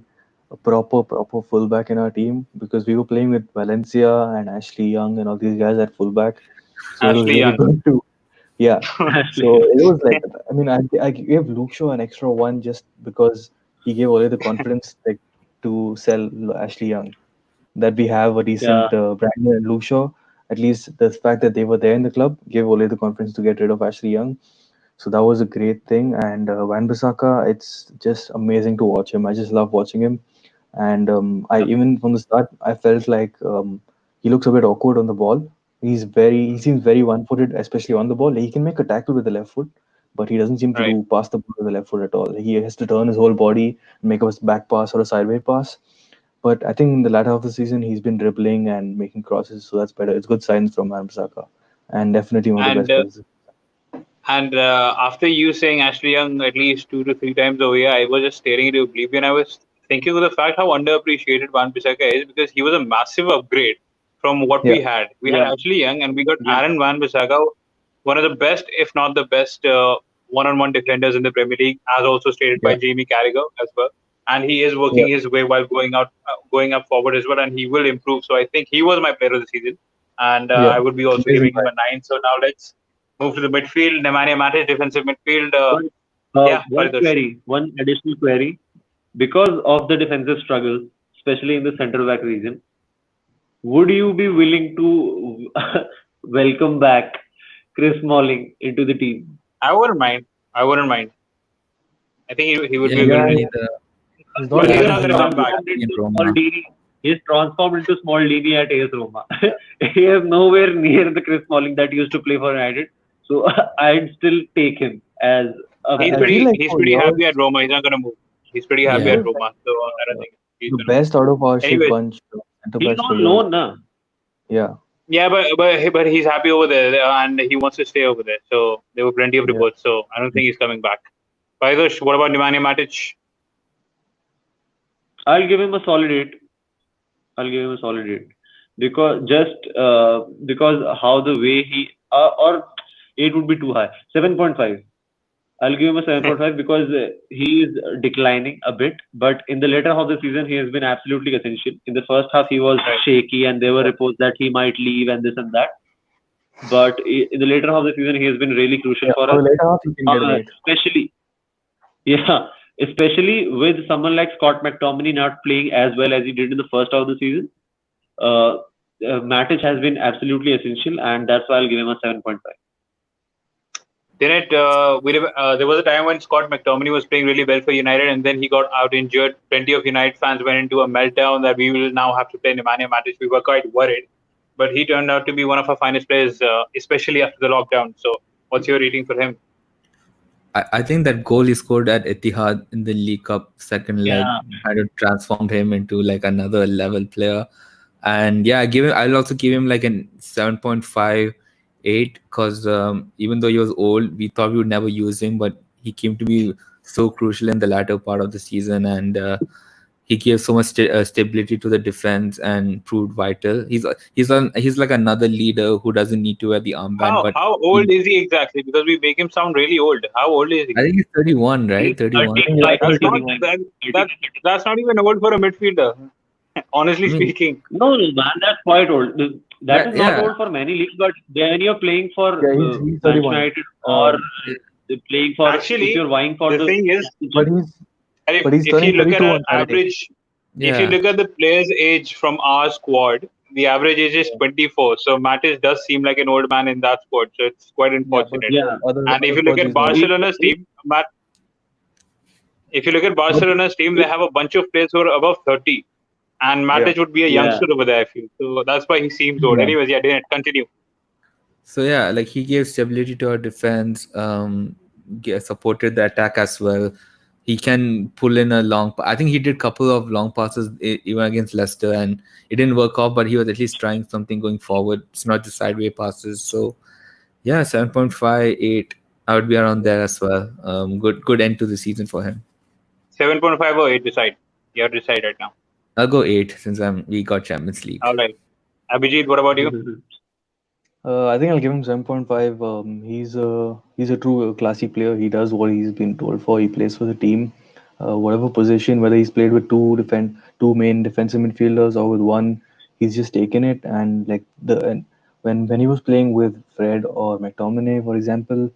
a proper fullback in our team because we were playing with Valencia and Ashley Young and all these guys at fullback. So it was Ashley really Young. good to, yeah. So Actually, it was like, I mean, I gave Luke Shaw an extra one just because he gave Ole the confidence like to sell Ashley Young. That we have a yeah, decent Brandon and Luke Shaw. At least the fact that they were there in the club gave Ole the confidence to get rid of Ashley Young. So that was a great thing. And Wan Bissaka, it's just amazing to watch him. I just love watching him. And I yeah, even from the start, I felt like he looks a bit awkward on the ball. He seems very one-footed, especially on the ball. He can make a tackle with the left foot, but he doesn't seem to Right. do pass the ball with the left foot at all. He has to turn his whole body, make a back pass or a sideways pass. But I think in the latter half of the season, he's been dribbling and making crosses, so that's better. It's good signs from Wan Bissaka, and definitely one of the And best players. after you saying Ashley Young at least 2 to 3 times over here, I was just staring into oblivion. I was thinking of the fact how underappreciated Van Bissaka is because he was a massive upgrade from what Yeah, we had. We had yeah, Ashley Young and we got yeah, Aaron Van Bissaka, one of the best, if not the best, one-on-one defenders in the Premier League, as also stated by yeah, Jamie Carragher as well. And he is yeah. working his way while going up forward as well, and he will improve. So I think he was my player of the season, and Yeah, I would be also amazing giving him fight. a 9. So now let's move to the midfield. Nemanja Matic, defensive midfield. One, Yeah, one Paritosh. query, one additional query. Because of the defensive struggles, especially in the central back region, would you be willing to welcome back Chris Smalling into the team? I wouldn't mind. I wouldn't mind. I think he would Yeah, be a me good Yeah, addition. neither. he's But not But he he's has not bad. going to He's come back. transformed In into small Roma. Dini. He is transformed into small Dini at AS Roma. He is nowhere near the Chris Smalling that used to play for United. So I'd still take him as a He's I feel backup. pretty like he's for pretty yours, happy at Roma. He's not going to move. He's pretty I happy feel at Yeah. like Roma, so I don't think he's the going to move. best out of our shit Anyways, bunch of centre He's backs for on yours. loan now. Yeah, yeah, but he's happy over there, and he wants to stay over there. So there were plenty of yeah. reports. So I don't think he's coming back. Paidosh, what about Nemanja Matic? I'll give him a solid 8. I'll give him a solid 8 because because how the way he or 8 would be too high. 7.5. I'll give him a 7.5 because he is declining a bit, but in the later half of the season, he has been absolutely essential. In the first half, he was Right. shaky, and there were Yeah. reports that he might leave and this and that. But in the later half of the season, he has been really crucial Yeah, for for us, the later half, you can get an 8. especially yeah, especially with someone like Scott McTominay not playing as well as he did in the first half of the season. Uh, Matic has been absolutely essential, and that's why I'll give him a 7.5. Didn't there was a time when Scott McTominay was playing really well for United, and then he got out injured. Plenty of United fans went into a meltdown that we will now have to play Nemanja Matic. We were quite worried, but he turned out to be one of our finest players, especially after the lockdown. So, what's your rating for him? I think that goal he scored at Etihad in the League Cup second leg Yeah, had transformed him into like another level player. And yeah, give him. I'll also give him like an 7.5. 8 because even though he was old, we thought we would never use him, but he came to be so crucial in the latter part of the season, and he gave so much stability to the defense and proved vital. He's like another leader who doesn't need to wear the armband, but How he, old is he exactly? Because we make him sound really old. How old is he? I think he's 31, He's right? 31. I think yeah, 35, he's That's not 31. 36. that that that's not even old for a midfielder. I Honestly mean, speaking. No, no, man, that's quite old. That yeah, is not yeah, old for many leagues, but when you're playing for Yeah, he's Manchester 31. United or Um, playing for, if Actually, you're vying for the the thing is, but championship, he's if but he's if you turning look at 32 our on Saturday. average, if you yeah. look at the players' age from our squad, the average age is Yeah, 24. So Mattis does seem like an old man in that squad. So it's quite yeah, but unfortunate. yeah. And if other you look spots at he's not. If, Barcelona's if, team, if you look at But Barcelona's team, they if have a bunch of players who are above 30. And yeah, Matic would be a yeah, youngster over there, I feel. So that's why he seems old. yeah, Anyways, yeah, didn't continue. So yeah, like he gave stability to our defense, supported the attack as well. He can pull in a I think he did a couple of long passes even against Leicester, and it didn't work out. But he was at least trying something going forward. It's not just sideway passes. So yeah, 7.58. I would be around there as well. Good end to the season for him. 7.5 or 8, decide. You have to decide right now. I'll go 8 since we got Champions League. All right. Abhijit, what about you? I think I'll give him 7.5. He's a true classy player. He does what he's been told for. He plays for the team, whatever position, whether he's played with two main defensive midfielders or with one, he's just taken it. And like and when he was playing with Fred or McTominay, for example,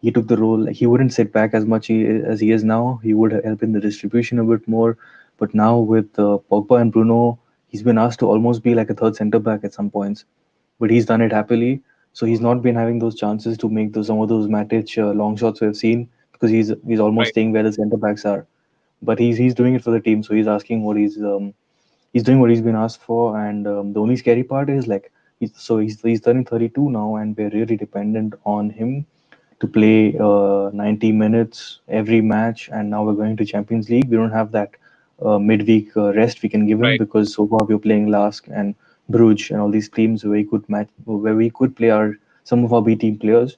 he took the role. Like, he wouldn't sit back as much as he is now. He would help in the distribution a bit more. But now with Pogba and Bruno, he's been asked to almost be like a third centre back at some points, but he's done it happily. So he's not been having those chances to make some of those Matic long shots we've seen, because he's almost Right. staying where the centre backs are. But he's doing it for the team, so he's asking what he's doing what he's been asked for. And the only scary part is like he's turning 32 now, and we're really dependent on him to play 90 minutes every match. And now we're going to Champions League. We don't have that midweek rest we can give him, Right. because so far we're playing Lask and Bruges and all these teams where we could play our some of our B team players,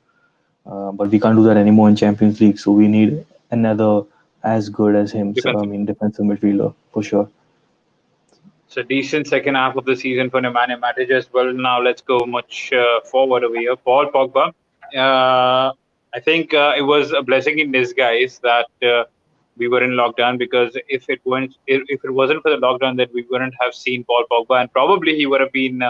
but we can't do that anymore in Champions League. So we need another as good as him. So, I Defensive. mean, defensive midfielder for sure. So decent second half of the season for Nemanja Matic as well. Now let's go much forward over here. Paul Pogba. I think it was a blessing in disguise that we were in lockdown, because if it wasn't for the lockdown, then we wouldn't have seen Paul Pogba, and probably he would have been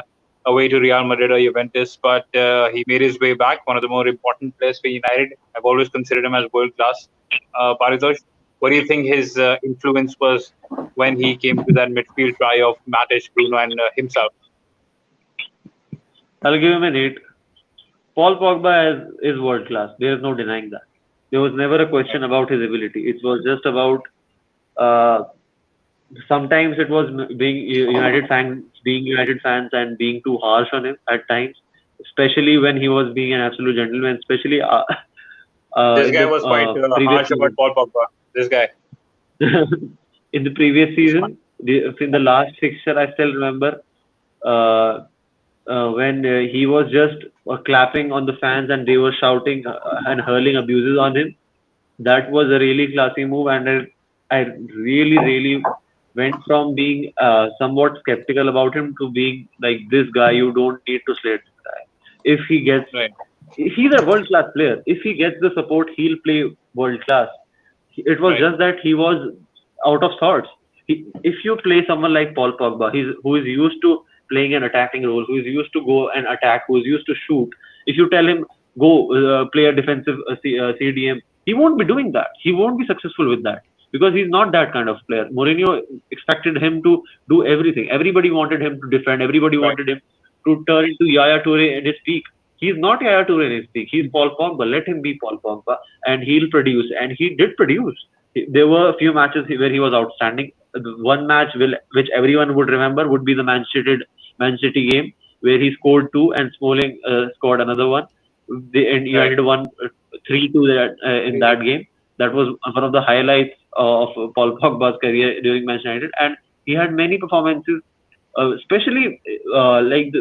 away to Real Madrid or Juventus. But he made his way back. One of the more important players for United. I've always considered him as world class. Paritosh, what do you think his influence was when he came to that midfield try of Matic, Bruno, and himself? I'll give him an 8. Paul Pogba is world class. There is no denying that. There was never a question about his ability. It was just about uh, sometimes it was being United fans and being too harsh on him at times, especially when he was being an absolute gentleman, especially This in guy the was quite previous harsh about season. Paul Pogba. This guy. In the previous season, in the last fixture, I still remember uh, when he was just clapping on the fans and they were shouting and hurling abuses on him. That was a really classy move, and I really, really went from being somewhat skeptical about him to being like, this guy, you don't need to slate this guy. If he gets, Right. he's a world class player. If he gets the support, he'll play world class. It was Right. just that he was out of sorts. If you play someone like Paul Pogba, who is used to playing an attacking role, who is used to go and attack, who is used to shoot, if you tell him go play a defensive CDM, he won't be doing that. He won't be successful with that because he's not that kind of player. Mourinho expected him to do everything. Everybody wanted him to defend. Everybody Right. wanted him to turn into Yaya Toure in his peak. He's not Yaya Toure in his peak. He's Paul Pogba. Let him be Paul Pogba, and he'll produce. And he did produce. There were a few matches where he was outstanding. One match which everyone would remember would be the Man City game where he scored two and Smalling scored another one. And Right. United won 3-2 in that game. That was one of the highlights of Paul Pogba's career during Manchester United, and he had many performances, especially like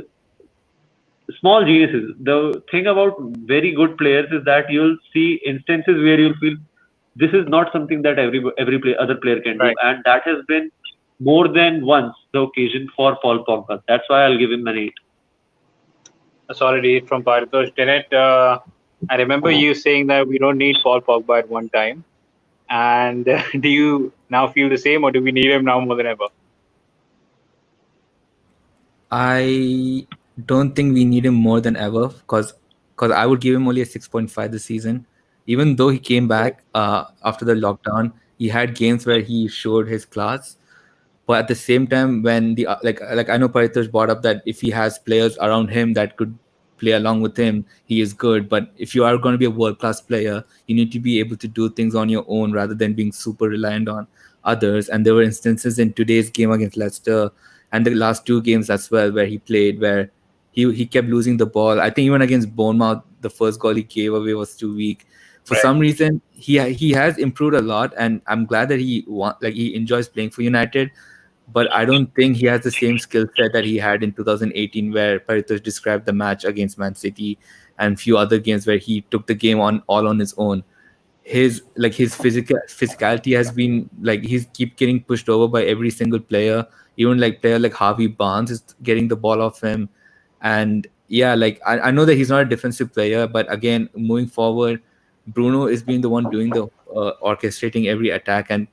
small geniuses. The thing about very good players is that you'll see instances where you'll feel this is not something that other player can do, Right. and that has been more than once the occasion for Paul Pogba. That's why I'll give him an 8. A solid 8 from Paritosh. Dinette, I remember you saying that we don't need Paul Pogba at one time. And do you now feel the same, or do we need him now more than ever? I don't think we need him more than ever because I would give him only a 6.5 this season. Even though he came Right. back after the lockdown, he had games where he showed his class. But at the same time, when the like I know Paritosh brought up that if he has players around him that could play along with him, he is good. But if you are going to be a world class player, you need to be able to do things on your own rather than being super reliant on others. And there were instances in today's game against Leicester and the last two games as well where he played where he kept losing the ball. I think even against Bournemouth, the first goal he gave away was too weak. For Right. some reason, he has improved a lot, and I'm glad that he enjoys playing for United, but I don't think he has the same skill set that he had in 2018, where Paritosh described the match against Man City and few other games where he took the game on all on his own. His physicality has been like he's keep getting pushed over by every single player. Even like player like Harvey Barnes is getting the ball off him, and yeah, like I know that he's not a defensive player, but again, moving forward, Bruno is being the one doing the orchestrating every attack and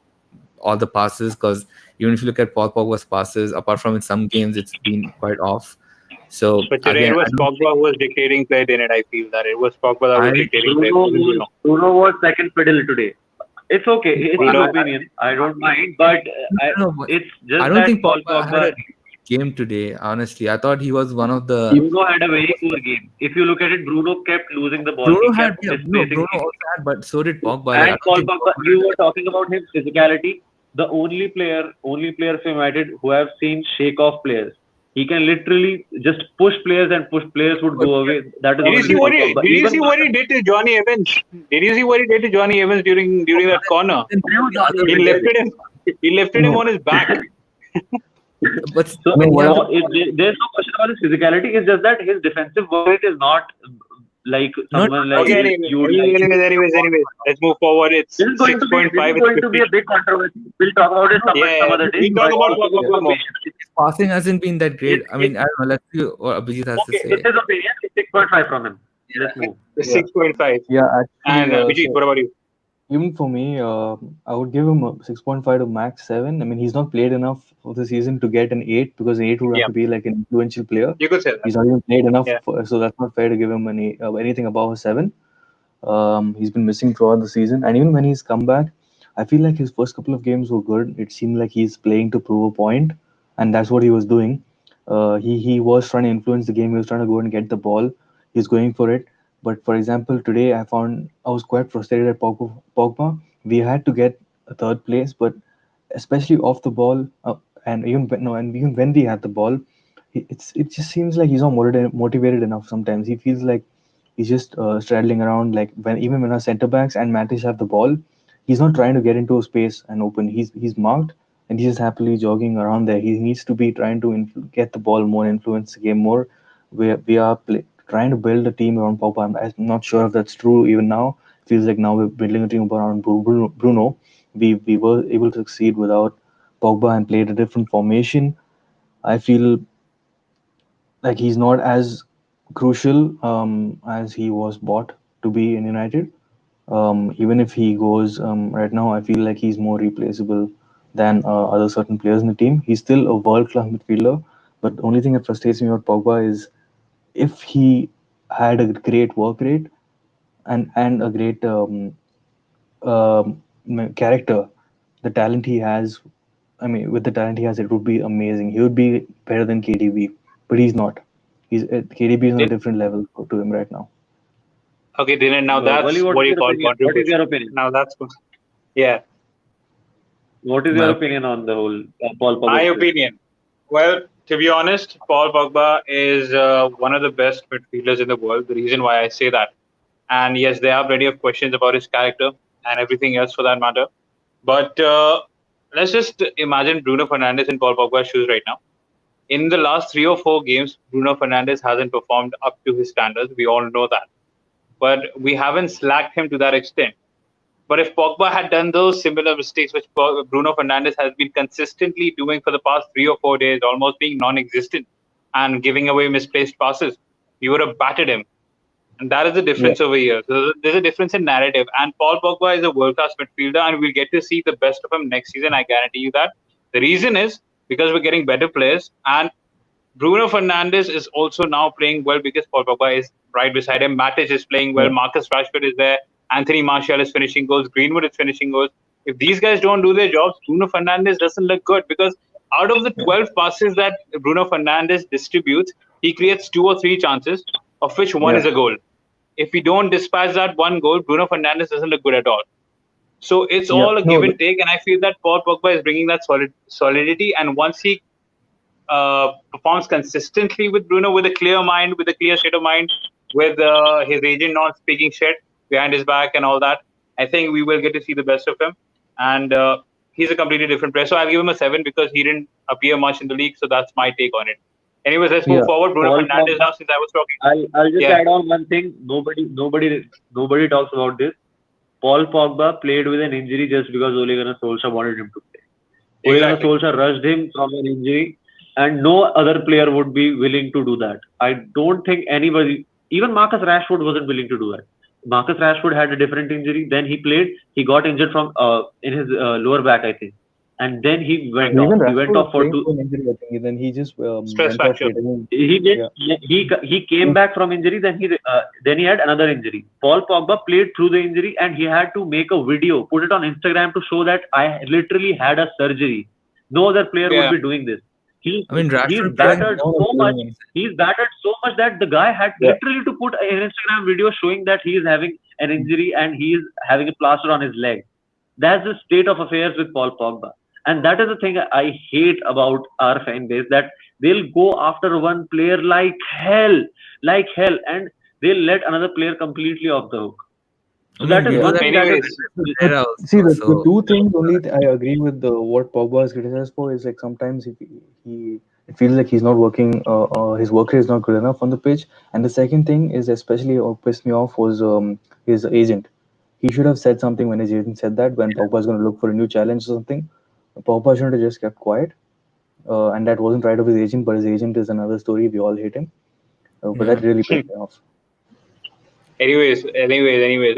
all the passes, because even if you look at Paul Pogba's passes, apart from in some games, it's been quite off. So But today it again, was Pogba who was dictating play, Dinette. I feel that it was Pogba that was I dictating play. It Bruno wasn't was Bruno. Bruno was second fiddle today. It's okay. It's his Bruno. opinion. I don't mind, but don't know, it's I just don't that think Paul Pogba had Pogba. a game today. Honestly, I thought he was one of the Bruno had a very poor game. If you look at it, Bruno kept losing the ball. He Bruno had, kept yeah, misplacing Bruno things. also had, but so did Pogba. Like I And don't Paul think Pogba, Pogba you had were talking about his physicality. The only player from United who have seen shake off players. He can literally just push players and push players would but go away. That is Did you only see Paul what Pogba. did you Even see what he did to Johnny Evans? Did you see what he did to Johnny Evans during that corner? then Drew the Johnny other He Evans players. lifted him. He lifted him No, on his back. But So no, what I, there's no question about his physicality. It's just that his defensive work rate is not like not someone like Okay. you would like. Anyways. Let's move forward. It's This is going to be 6.5. It's a 50. big controversy. We'll talk about it some Yeah. other day. We'll talk But about in his Pogba more. opinion, his passing hasn't been that great. it, I it, mean, I don't know. Let's see what Abhijit has to in say. his opinion, it's 6.5 from him. Let's move. It's yeah, 6.5. yeah, actually, And Vijay, so what about you? even for me, I would give him a 6.5 to max 7. I mean, he's not played enough for the season to get an 8, because an 8 would have Yeah, to be like an influential player. you could say that. He's not even played enough, Yeah. so that's not fair to give him anything above a 7. He's been missing throughout the season, and even when he's come back, I feel like his first couple of games were good. It seemed like he's playing to prove a point, and that's what he was doing. He was trying to influence the game. He was trying to go and get the ball. He's going for it. But for example, today I found I was quite frustrated at Pogba. We had to get a third place, but especially off the ball, and even when, no, and even when we had the ball, it just seems like he's not motivated enough. Sometimes he feels like he's just straddling around. Like when our centre backs and Matic have the ball, he's not trying to get into a space and open. He's marked and he's just happily jogging around there. He needs to be trying to get the ball more, influence the game more. We are trying to build a team around Pogba. I'm not sure if that's true even now. Feels like now we're building a team around Bruno. We were able to succeed without Pogba and played a different formation. I feel like he's not as crucial as he was bought to be in United. Even if he goes right now, I feel like he's more replaceable than other certain players in the team. He's still a world class midfielder, but the only thing that frustrates me about Pogba is if he had a great work rate and a great character, the talent he has. I mean, with the talent he has, it would be amazing. He would be better than KDB, but he's not. KDB is on a Din- different level to him right now. Okay, Dinette. Now Wally, that's what what is you your call opinion? What is contribution. your opinion? Now that's yeah. What is your My opinion on the whole Paul My Pogba situation? opinion. Well, to be honest, Paul Pogba is one of the best midfielders in the world. The reason why I say that, and yes, there are plenty of questions about his character and everything else for that matter. But let's just imagine Bruno Fernandes in Paul Pogba's shoes right now. in the last 3 or 4 games, Bruno Fernandes hasn't performed up to his standards. We all know that. But we haven't slacked him to that extent. But if Pogba had done those similar mistakes, which Bruno Fernandes has been consistently doing for the past 3 or 4 days, almost being non existent and giving away misplaced passes, we would have battered him. And that is the Yeah, difference over here. So there's a difference in narrative. And Paul Pogba is a world class midfielder, and we'll get to see the best of him next season. I guarantee you that. The reason is because we're getting better players, and Bruno Fernandes is also now playing well because Paul Pogba is right beside him. Matic is playing well. yeah, Marcus Rashford is there. Anthony Martial is finishing goals. Greenwood is finishing goals. If these guys don't do their jobs, Bruno Fernandes doesn't look good because out of the yeah, 12 passes that Bruno Fernandes distributes, he creates 2 or 3 chances, of which one yeah, is a goal. If we don't dispatch that one goal, Bruno Fernandes doesn't look good at all. So it's yeah. all a No, give and take, and I feel that Paul Pogba is bringing that solidity. And once he performs consistently with Bruno, with a clear mind, with a clear state of mind, with his agent not speaking shit behind his back and all that, I think we will get to see the best of him. And he's a completely different player. So I'll give him a 7 because he didn't appear much in the league. So that's my take on it. Anyways, let's move yeah, forward. Bruno Paul Fernandes Pogba. now, since I was talking. I'll just Yeah, add on one thing. Nobody talks about this. Paul Pogba played with an injury just because Ole Gunnar Solskjaer wanted him to play. Ole Gunnar exactly. Solskjaer rushed him from an injury, and no other player would be willing to do that. I don't think anybody, even Marcus Rashford, wasn't willing to do that. Marcus Rashford had a different injury. Then he played. He got injured from in his lower back, I think, and then he Right. went off. even He went Rashford was off for playing two. for an injury, I think. Then he just Stress went off fracture. later. He did. Yeah, He came back from injury. Then he had another injury. Paul Pogba played through the injury, and he had to make a video, put it on Instagram to show that I literally had a surgery. No other player would Yeah. be doing this. He I mean, he's Rashford yeah. playing. battered No one was so much. doing it. He's battered so much that the guy had Yeah, literally to put an Instagram video showing that he is having an injury and he is having a plaster on his leg. That's the state of affairs with Paul Pogba. And that is the thing I hate about our fan base, that they'll go after one player like hell, and they'll let another player completely off the hook. I So that mean, is we Yeah. do one that thing that is Anyways, with but Pereira see, also. the So two things only I agree with what Pogba is criticized for is like sometimes he it feels like he's not working, his work rate is not good enough on the pitch. And the second thing is especially what pissed me off was his agent. He should have said something when his agent said that when Pogba is going to look for a new challenge or something. Pogba shouldn't have just kept quiet, and that wasn't right of his agent. But his agent is another story. We all hate him, but yeah. that really pissed me off. anyways,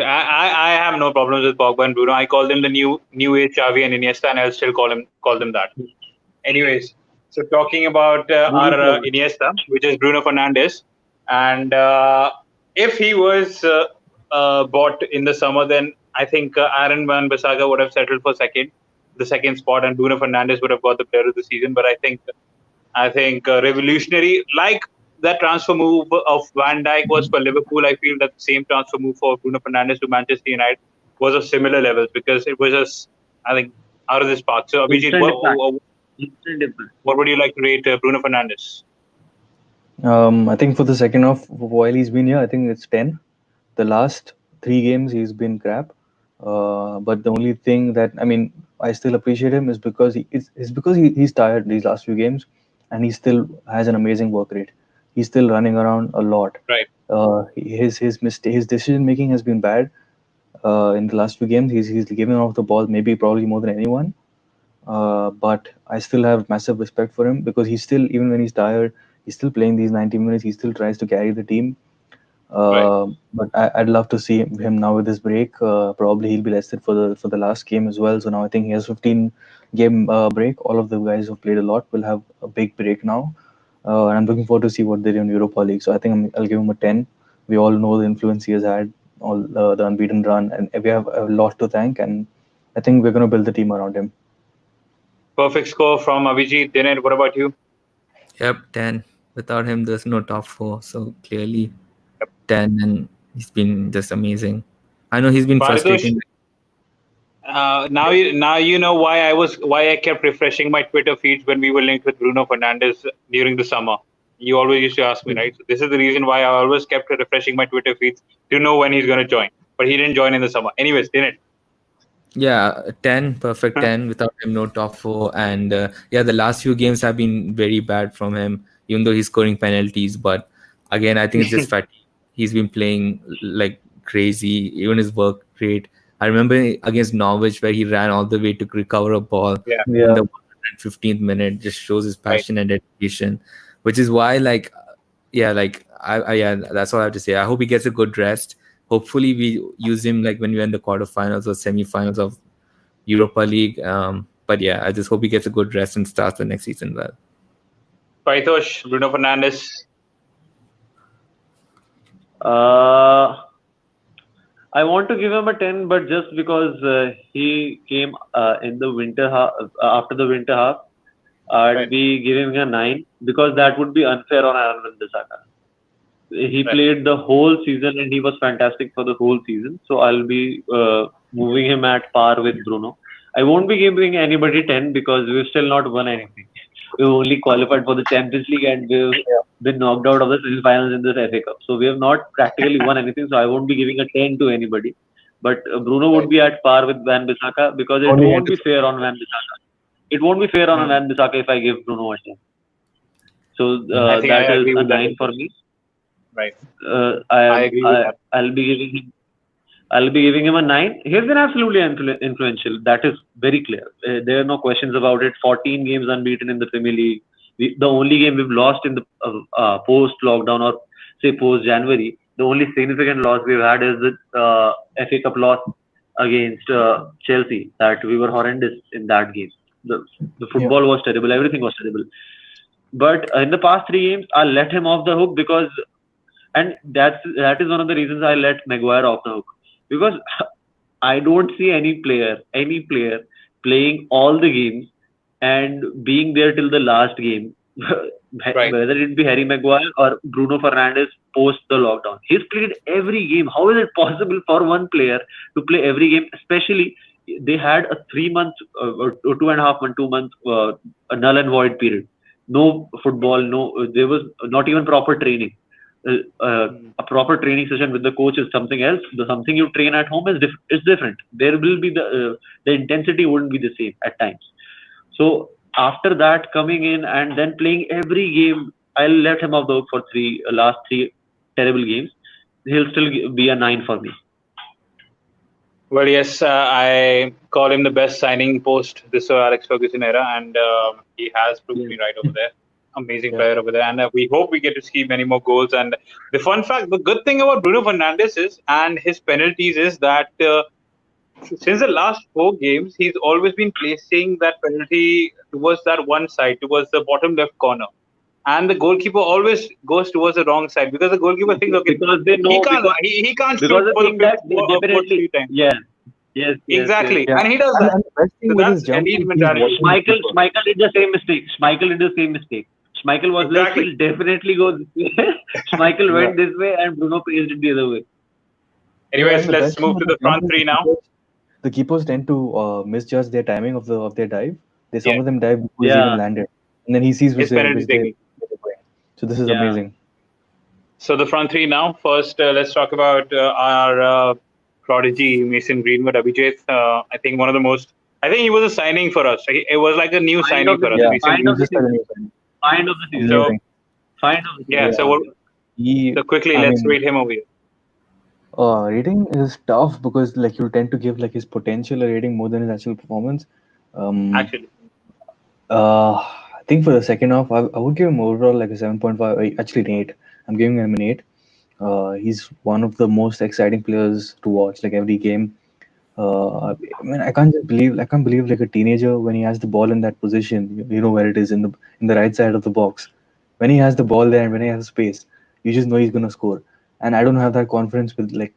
I have no problems with Pogba and Bruno. I call them the new age Xavi and Iniesta, and I'll still call them that. Anyways, so talking about our unique level. Iniesta, which is Bruno Fernandes, and if he was bought in the summer, then I think Aaron Van Bissaka would have settled for the second spot, and Bruno Fernandes would have got the player of the season. But I think revolutionary, like that transfer move of Van Dijk was for Liverpool. I feel that the same transfer move for Bruno Fernandes to Manchester United was of similar levels because it was just, I think, out of this park. So Abhijit, Instant impact. Instant impact. what would you like to rate Bruno Fernandes? I think for the second half, while he's been here, I think it's 10. The last 3 games he's been crap. But the only thing that I mean I still appreciate him is because it's because he's tired these last few games, and he still has an amazing work rate. He's still running around a lot. Right. His decision making has been bad in the last few games. He's given off the ball maybe probably more than anyone. But I still have massive respect for him because he's still, even when he's tired, he's still playing these 90 minutes. He still tries to carry the team. Right. But I'd love to see him now with this break. Probably he'll be rested for the last game as well. So now I think he has 15 game break. All of the guys who played a lot will have a big break now, and I'm looking forward to see what they do in Europa League. So I think I'll give him a 10. We all know the influence he has had, all the unbeaten run, and we have a lot to thank. And I think we're going to build the team around him. Perfect score from Abhijit. Dinette, what about you? Yep, 10. Without him, there's no top four. So clearly, 10, and he's been just amazing. I know he's been Paritosh, frustrating. now you know why I kept refreshing my Twitter feeds when we were linked with Bruno Fernandes during the summer. You always used to ask me, right? So this is the reason why I always kept refreshing my Twitter feeds to know when he's going to join. But he didn't join in the summer. Anyways, Dinette. Yeah, 10, perfect 10 without him, no top four. And yeah, the last few games have been very bad from him, even though he's scoring penalties. But again, I think it's just fatigue. He's been playing like crazy, even his work rate. I remember against Norwich where he ran all the way to recover a ball Yeah, in Yeah, the 115th minute, just shows his right. passion and dedication, which is why, like, yeah, like, yeah, that's all I have to say. I hope he gets a good rest. Hopefully, we use him like when we're in the quarterfinals or semi-finals of Europa League. But yeah, I just hope he gets a good rest and starts the next season well. Paritosh, Bruno Fernandes. Uh, I want to give him a 10, but just because he came in the winter half, after the winter half, I'd Right, be giving a 9 because that would be unfair on Aaron Wan-Bissaka. He right, played the whole season and he was fantastic for the whole season. So I'll be moving him at par with Bruno. I won't be giving anybody 10 because we've still not won anything. We've only qualified for the Champions League and we've been knocked out of the semi-finals in the FA Cup. So we have not practically won anything. So I won't be giving a 10 to anybody. But Bruno would right. be at par with Van Bissaka because it only won't end. be fair on Van Bissaka. It won't be fair on Hmm. Van Bissaka if I give Bruno a 10. So I think I that is agree a with that 9 as for well. me. Right. Uh, I I, agree with I that. I'll be giving him a 9. He's been absolutely influential. That is very clear. There are no questions about it. 14 games unbeaten in the Premier League. The only game we've lost in the post lockdown or say post January, the only significant loss we've had is the FA Cup loss against Chelsea. That we were horrendous in that game. The the Yeah, football was terrible. Everything was terrible. But in the past 3 games, I let him off the hook because and that is one of the reasons I let Maguire off the hook because I don't see any player playing all the games and being there till the last game, Right. whether it be Harry Maguire or Bruno Fernandes post the lockdown. He's played every game. How is it possible for one player to play every game? Especially they had a 3 month or 2.5 month, 2 month a null and void period. No football, no. There was not even proper training. Hmm. A proper training session with the coach is something else. The something you train at home is different. There will be the intensity wouldn't be the same at times. So after that, coming in and then playing every game, I'll let him off the hook for last three terrible games. He'll still be a 9 for me. Well, yes, I call him the best signing post this Alex Ferguson era, and he has proved Yeah. me right over there. Amazing yeah, player over there, and we hope we get to see many more goals. And the fun fact, the good thing about Bruno Fernandes is, and his penalties is that since the last 4 games, he's always been placing that penalty towards that one side, towards the bottom left corner. And the goalkeeper always goes towards the wrong side because the goalkeeper thinks, okay, Because they he know can't he can't shoot because they for the think fifth that they fourth definitely three times. yeah, yes. Exactly, yeah. and he does that. And the best So thing with his that's jump elite is he's mentality. watching the keeper. Schmeichel did the same mistake. Schmeichel was like, Exactly. he'll definitely go this way. Schmeichel Yeah, went this way and Bruno praised it the other way. yeah. And Anyways, the let's best thing move with to the the jump front is three now. the keepers tend to misjudge their timing of their dive. They Yeah, some of them dive before he's even Yeah, landed, and then he sees his penalty which they taking. which they're going. So this is yeah. amazing. So the front three now. First, let's talk about our prodigy Mason Greenwood, Abhijit. I think one of the most. I think he was a signing for us. It was like a new Find signing of the for us Yeah, season. recently. he's just like a new signing. Find of the season. So Amazing. Find of the yeah, season. Yeah, he. so quickly, I let's mean, rate him over here. rating is tough because like you tend to give like his potential a rating more than his actual performance. Um, Actually, I think for the second half, I would give him overall like a 7.5. Actually, an 8. I'm giving him an 8. He's one of the most exciting players to watch like every game. I mean, I can't believe like a teenager when he has the ball in that position. You know where it is in the right side of the box. When he has the ball there and when he has space, you just know he's gonna score. And I don't have that confidence with like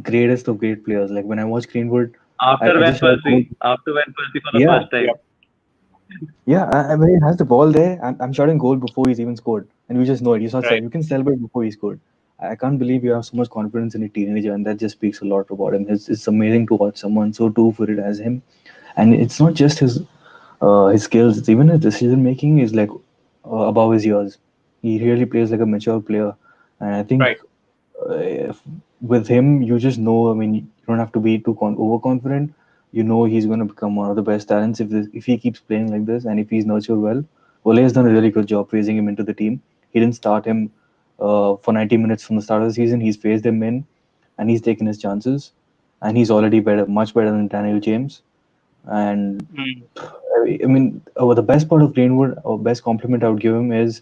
greatest of great players. Like when I watch Greenwood, I just saw a goal. After Van Persie for the Yeah, first time. yeah, yeah. When he has the ball there, I'm shouting goal before he's even scored, and you just know it. right. You can celebrate before he scored. I can't believe you have so much confidence in a teenager, and that just speaks a lot about him. It's amazing to watch someone so two-footed as him, and it's not just his skills; it's even his decision making is like above his years. He really plays like a mature player, and I think Right. with him, you just know. I mean, you don't have to be too overconfident, You know he's going to become one of the best talents if he keeps playing like this and if he's nurtured well. Ole has done a really good job phasing him into the team. He didn't start him for 90 minutes from the start of the season. He's phased him in and he's taken his chances. And he's already better, much better than Daniel James. And Mm. I mean, the best part of Greenwood, or best compliment I would give him is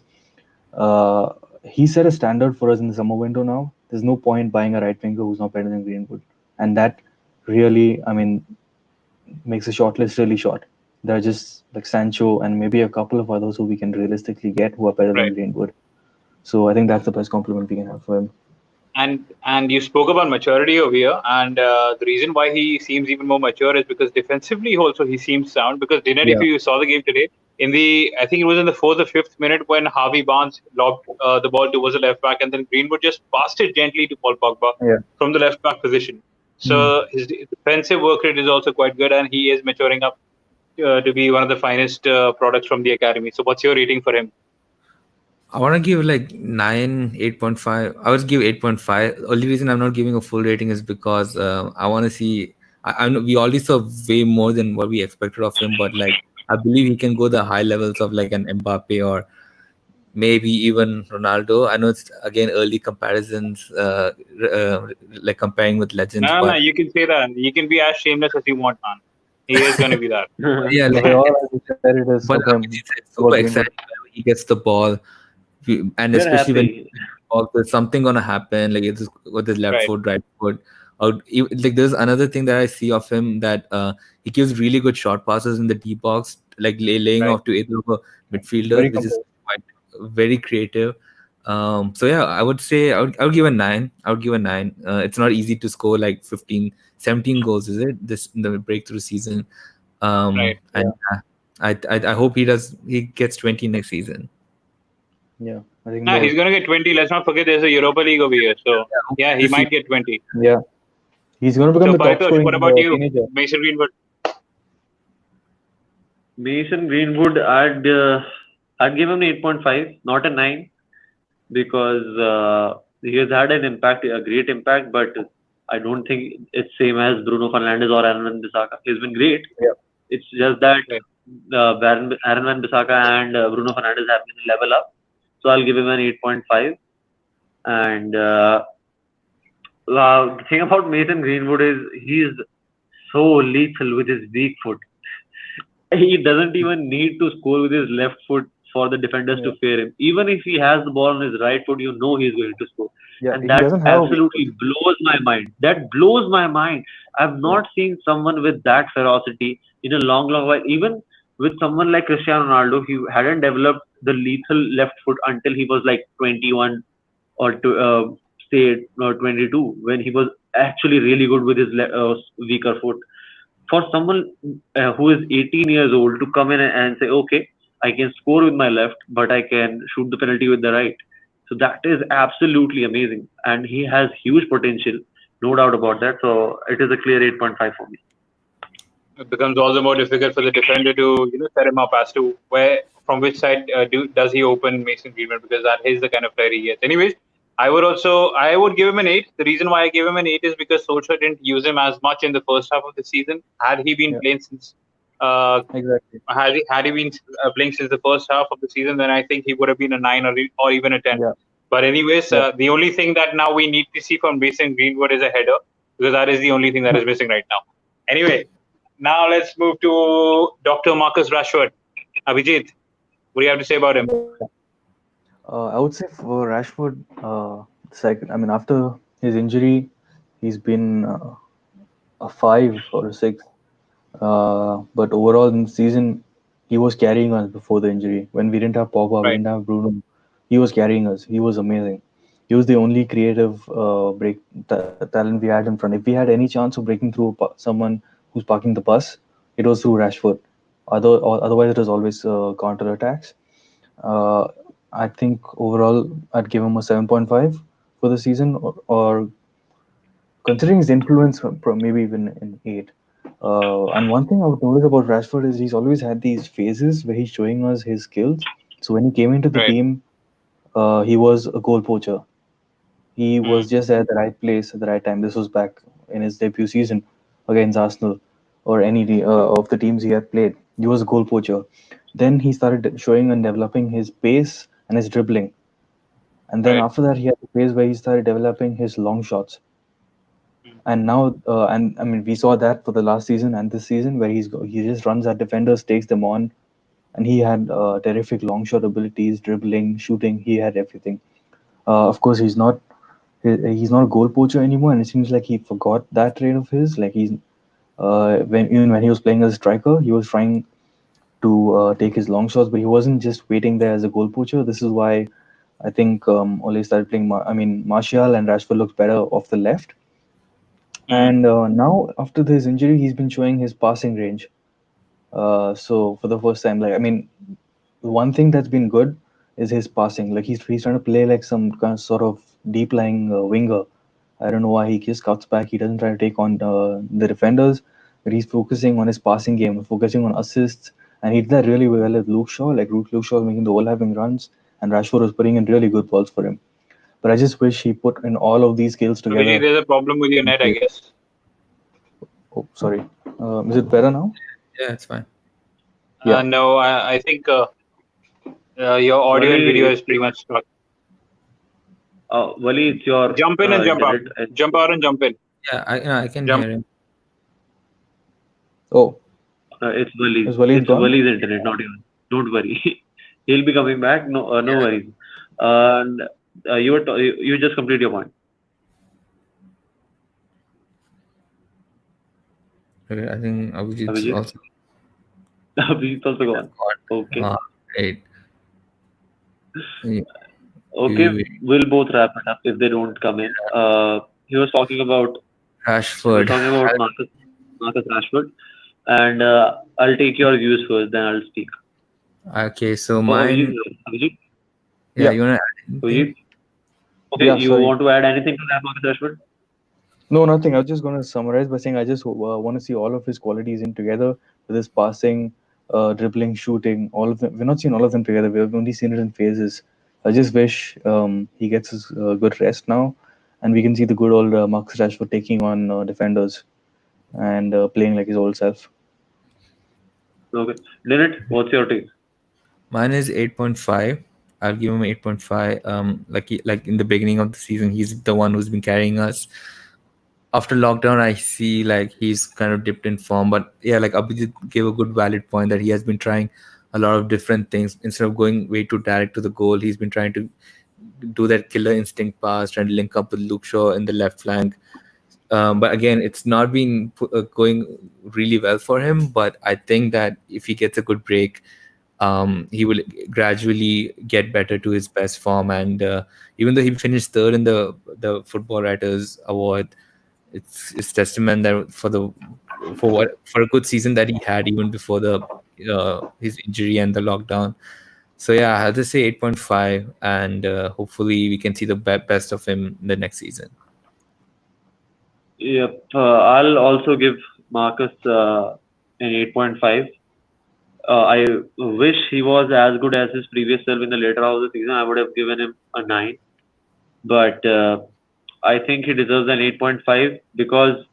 uh, he set a standard for us in the summer window now. There's no point buying a right winger who's not better than Greenwood. And that really, I mean, makes the shortlist really short. There are just like Sancho and maybe a couple of others who we can realistically get who are better than Right. Greenwood. So I think that's the best compliment we can have for him. And you spoke about maturity over here, and the reason why he seems even more mature is because defensively also he seems sound. Because Dinner, if Yeah, you saw the game today, in the I think it was in the fourth or fifth minute when Harvey Barnes lobbed the ball towards the left back, and then Greenwood just passed it gently to Paul Pogba yeah. from the left back position. Mm. So his defensive work rate is also quite good, and he is maturing up to be one of the finest products from the academy. So what's your rating for him? I want to give like 9, 8.5. I would give 8.5. Only reason I'm not giving a full rating is because I want to see. I know we already saw way more than what we expected of him, but like I believe he can go the high levels of like an Mbappe or maybe even Ronaldo. I know it's again early comparisons, like comparing with legends, No, no, but you can say that. You can be as shameless as you want, man. He is going to be that. yeah, The like way all as you said it is but of him it's about super Greenwood. exciting whenever he gets the ball. And We're especially when happy. there's something gonna happen, like it's with his left Right. foot, right foot. Or like there's another thing that I see of him that he gives really good short passes in the deep box, like laying Right. off to either of the midfielders, Very which is complete. quite very creative. So yeah, I would say I would give a 9. I would give a 9. It's not easy to score like 15, 17 goals, is it? This in the breakthrough season. Right. And Yeah, I hope he gets 20 next season. yeah. I think Nah, the he's going to get 20. Let's not forget there's a Europa League over here. So, Yeah, I hope yeah, he this might season. get 20. yeah he's going to become So, the top Paritosh, what scoring about you? teenager. Mason Greenwood. Mason Greenwood, I'd give him an 8.5, not a 9, because he has had an impact, a great impact, but I don't think it's same as Bruno Fernandes or Aaron Wan-Bissaka. He's been great. Yeah, It's just that Right. Aaron Wan-Bissaka and Bruno Fernandes have been level up. So I'll give him an 8.5. And the thing about Mason Greenwood is he's so lethal with his weak foot. He doesn't even need to score with his left foot for the defenders yeah, to fear him. Even if he has the ball on his right foot, you know he's going to score. yeah. And He that doesn't have a weak foot. absolutely blows my mind. That blows my mind. I've Yeah, not seen someone with that ferocity in a long, long while. Even with someone like Cristiano Ronaldo, he hadn't developed the lethal left foot until he was like 21 or say 22, when he was actually really good with his weaker foot. For someone who is 18 years old to come in and say, okay, I can score with my left, but I can shoot the penalty with the right. So that is absolutely amazing. And he has huge potential, no doubt about that. So it is a clear 8.5 for me. It becomes all the more difficult for the defender to, set him up as to from which side does he open Mason Greenwood, because that is the kind of player he is. Anyways, I would give him an 8. The reason why I give him an 8 is because Solskjaer didn't use him as much in the first half of the season. Had he been yeah, playing since uh, exactly. had he been playing since the first half of the season, then I think he would have been a 9 or even a 10. Yeah, But anyways, yeah. the only thing that now we need to see from Mason Greenwood is a header, because that is the only thing that is missing right now. Anyway, now let's move to Dr. Marcus Rashford. Abhijit, what do you have to say about him? Yeah. I would say for Rashford, second. I mean, after his injury, he's been a 5 or a 6. But overall in the season, he was carrying us before the injury. When we didn't have Pogba, we Right. didn't have Bruno, he was carrying us. He was amazing. He was the only creative talent we had in front. If we had any chance of breaking through someone who's parking the bus, it was through Rashford. Otherwise, it was always counter attacks. Uh, I think overall, I'd give him a 7.5 for the season, or considering his influence, maybe even an 8. And one thing I would notice about Rashford is he's always had these phases where he's showing us his skills. So when he came into the Right. team, he was a goal poacher. He Hmm. was just at the right place at the right time. This was back in his debut season against Arsenal. or of the teams he had played. He was a goal poacher. Then he started showing and developing his pace and his dribbling. And then Right. after that, he had a phase where he started developing his long shots. And now, and I mean, we saw that for the last season and this season, where he just runs at defenders, takes them on, and he had terrific long shot abilities, dribbling, shooting. He had everything. Of course, he's not a goal poacher anymore, and it seems like he forgot that trait of his. Like he's when even when he was playing as a striker, he was trying to take his long shots, but he wasn't just waiting there as a goal poacher. This is why I think Ole started playing. I mean, Martial and Rashford looks better off the left. Mm. And now, after his injury, he's been showing his passing range. So for the first time, like I mean, one thing that's been good is his passing. Like he's trying to play like some kind of sort of deep lying winger. I don't know why he just cuts back. He doesn't try to take on the defenders, but he's focusing on his passing game, focusing on assists, and he did that really well with Luke Shaw. Like Luke Shaw was making the overlapping runs, and Rashford was putting in really good balls for him. But I just wish he put in all of these skills Abhijit, together. there's a problem with your net, I guess. Oh, sorry. Is it better now? Yeah, it's fine. Yeah. No, I think your audio and video Wali, is pretty much stuck. Wali, it's your Jump in and jump out. internet. Jump out and jump in. Yeah, I can Jump. hear him. Oh, It's Wali's. is Walid It's gone? Wali's internet, not yours. Don't worry. He'll be coming back. No, no Yeah. worries. And you just complete your point. Okay, I think Abhijit's Abhijit, also Abhijit's also gone. Okay. great. Yeah, Okay, we'll both wrap it up if they don't come in. He was talking about he was Rashford. talking about Marcus Rashford, and I'll take your views first, then I'll speak. Okay, so Oh, Abhijit, mine. Abhijit, Yeah, Yeah. you wanna add anything? Abhijit. Okay, Yeah. you Sorry. want to add anything to that, Marcus Rashford? No, nothing. I was just going to summarize by saying I just want to see all of his qualities in together with his passing, dribbling, shooting, all of them. We're not seeing all of them together. We've only seen it in phases. I just wish he gets his good rest now, and we can see the good old Marcus Rashford taking on defenders and playing like his old self. Okay, Dinette, what's your take? Mine is 8.5. I'll give him 8.5. Like in the beginning of the season, he's the one who's been carrying us. After lockdown, I see like he's kind of dipped in form. But yeah, like Abhijit gave a good valid point that he has been trying a lot of different things. Instead of going way too direct to the goal, he's been trying to do that killer instinct pass, trying to link up with Luke Shaw in the left flank. But again, it's not been going really well for him. But I think that if he gets a good break, he will gradually get better to his best form. And even though he finished third in the Football Writers Award, it's testament that for a good season that he had even before the his injury and the lockdown. So yeah, I have to say 8.5, and hopefully we can see the best of him in the next season. Yep, I'll also give Marcus an 8.5. I wish he was as good as his previous self in the later half of the season. I would have given him a 9, but I think he deserves an 8.5 because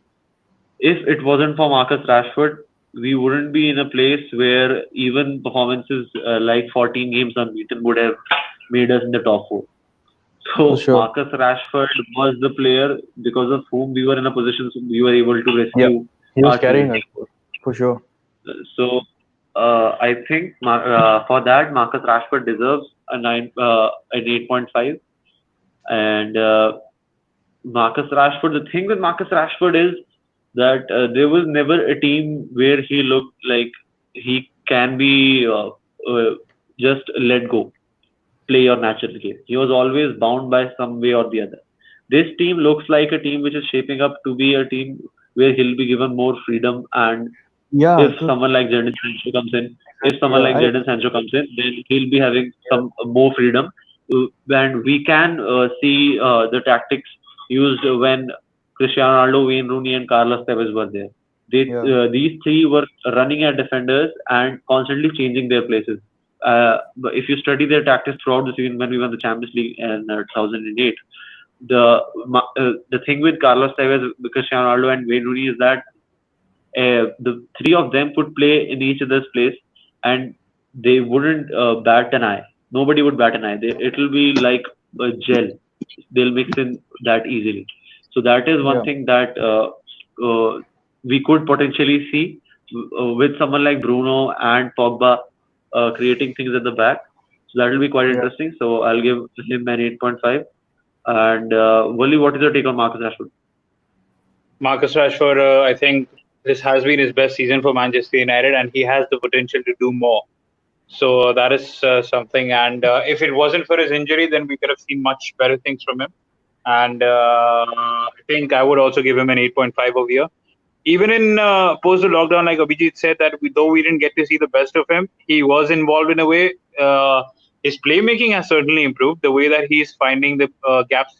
if it wasn't for Marcus Rashford, we wouldn't be in a place where even performances like 14 games unbeaten would have made us in the top four. For So sure. Marcus Rashford was the player because of whom we were in a position we were able to Yeah. rescue He was our carrying season. us for sure. So I think for that Marcus Rashford deserves an 8.5, and Marcus Rashford. The thing with Marcus Rashford is that there was never a team where he looked like he can be just let go, play your natural game. He was always bound by some way or the other. This team looks like a team which is shaping up to be a team where he'll be given more freedom. And Yeah. if someone like Jadon Sancho comes in, if someone Yeah. like Jadon Sancho comes in, then he'll be having some more freedom. And we can see the tactics used when Cristiano Ronaldo, Wayne Rooney, and Carlos Tevez were there. Yeah. These three were running at defenders and constantly changing their places. But if you study their tactics throughout the season when we won the Champions League in 2008, the thing with Carlos Tevez, Cristiano Ronaldo, and Wayne Rooney is that the three of them could play in each other's place, and they wouldn't bat an eye. Nobody would bat an eye. It'll be like a gel. They'll mix in that easily. So that is one Yeah, thing that we could potentially see with someone like Bruno and Pogba creating things at the back. So that will be quite yeah. interesting. So I'll give him an 8.5. And Wally, what is your take on Marcus Rashford? Marcus Rashford, I think this has been his best season for Manchester United, and he has the potential to do more. So that is something. And if it wasn't for his injury, then we could have seen much better things from him. And I think I would also give him an 8.5 over here. Even in post the lockdown, like Abhijit said, that though we didn't get to see the best of him, he was involved in a way. His playmaking has certainly improved. The way that he's finding the gaps,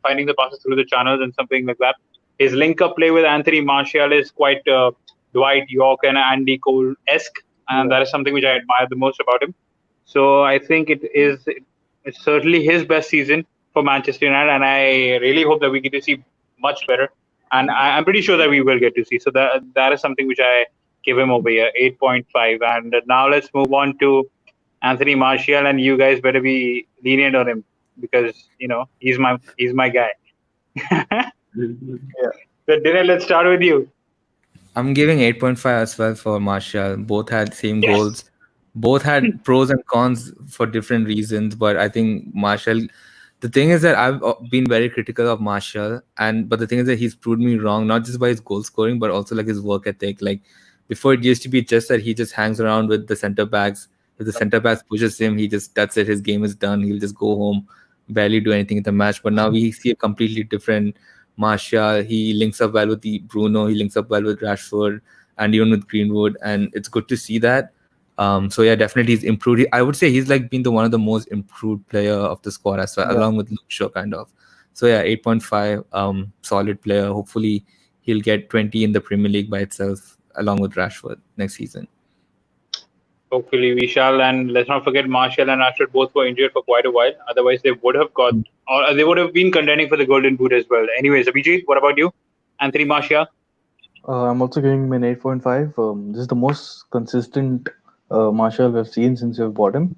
finding the passes through the channels, and something like that. His link-up play with Anthony Martial is quite Dwight York and Andy Cole esque, and Yeah, that is something which I admire the most about him. So I think it's certainly his best season for Manchester United, and I really hope that we get to see much better. And I'm pretty sure that we will get to see. So that is something which I give him over here, 8.5. And now let's move on to Anthony Martial, and you guys better be lenient on him because he's my guy. yeah, So Dinner, let's start with you. I'm giving 8.5 as well for Martial. Both had same Yes. goals. Both had pros and cons for different reasons, but I think Martial. The thing is that I've been very critical of Martial, and but the thing is that he's proved me wrong, not just by his goal scoring, but also like his work ethic. Like before, it used to be just that he just hangs around with the center backs. If the center backs pushes him, he just that's it. His game is done. He'll just go home, barely do anything in the match. But now we see a completely different Martial. He links up well with the Bruno. He links up well with Rashford and even with Greenwood, and it's good to see that. So yeah, definitely he's improved. I would say he's like been the one of the most improved player of the squad as well, yeah. along with Luke Shaw kind of. So yeah, 8.5, solid player. Hopefully he'll get 20 in the Premier League by itself, along with Rashford next season. Hopefully we shall. And let's not forget Martial and Rashford both were injured for quite a while. Otherwise, they would have got, or they would have been contending for the Golden Boot as well. Anyways, Abhijit, what about you? Anthony Martial? I'm also giving him an 8.5. This is the most consistent Marshall we've seen since we've bought him.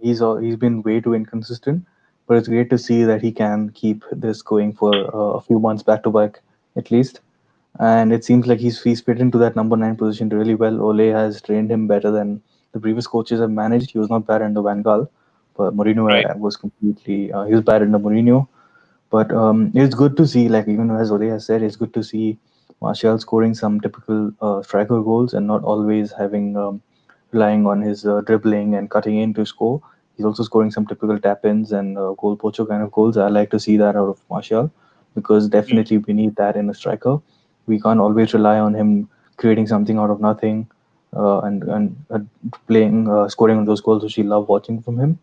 He's been way too inconsistent, but it's great to see that he can keep this going for a few months back to back at least. And it seems like he's fit into that number 9 position really well. Ole has trained him better than the previous coaches have managed. He was not bad under Van Gaal, but Mourinho Right. was completely he was bad under Mourinho. But it's good to see, like even as Ode has said, it's good to see Martial scoring some typical striker goals and not always having relying on his dribbling and cutting in to score. He's also scoring some typical tap-ins and goal poacher kind of goals. I like to see that out of Martial because Mm. definitely we need that in a striker. We can't always rely on him creating something out of nothing and playing scoring those goals which we love watching from him.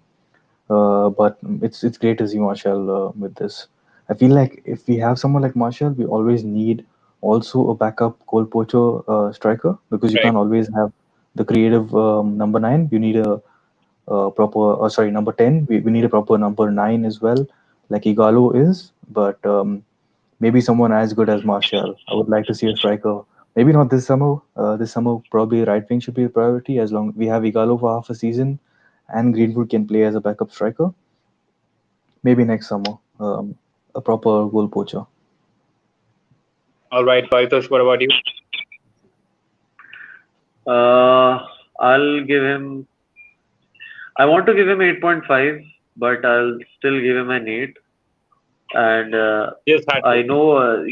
But it's great to see Marshall with this. I feel like if we have someone like Marshall, we always need also a backup goal poacher striker because you Right. can't always have the creative number 9. You need a proper, sorry, number 10. We need a proper number 9 as well, like Igalo is. But maybe someone as good as Marshall. I would like to see a striker. Maybe not this summer. This summer, probably right wing should be a priority as long we have Igalo for half a season and Greenwood can play as a backup striker. Maybe next summer, a proper goal poacher. All right, Paritosh, what about you? Uh, I'll give him. I want to give him 8.5, but I'll still give him an 8. And Yes, had I to. know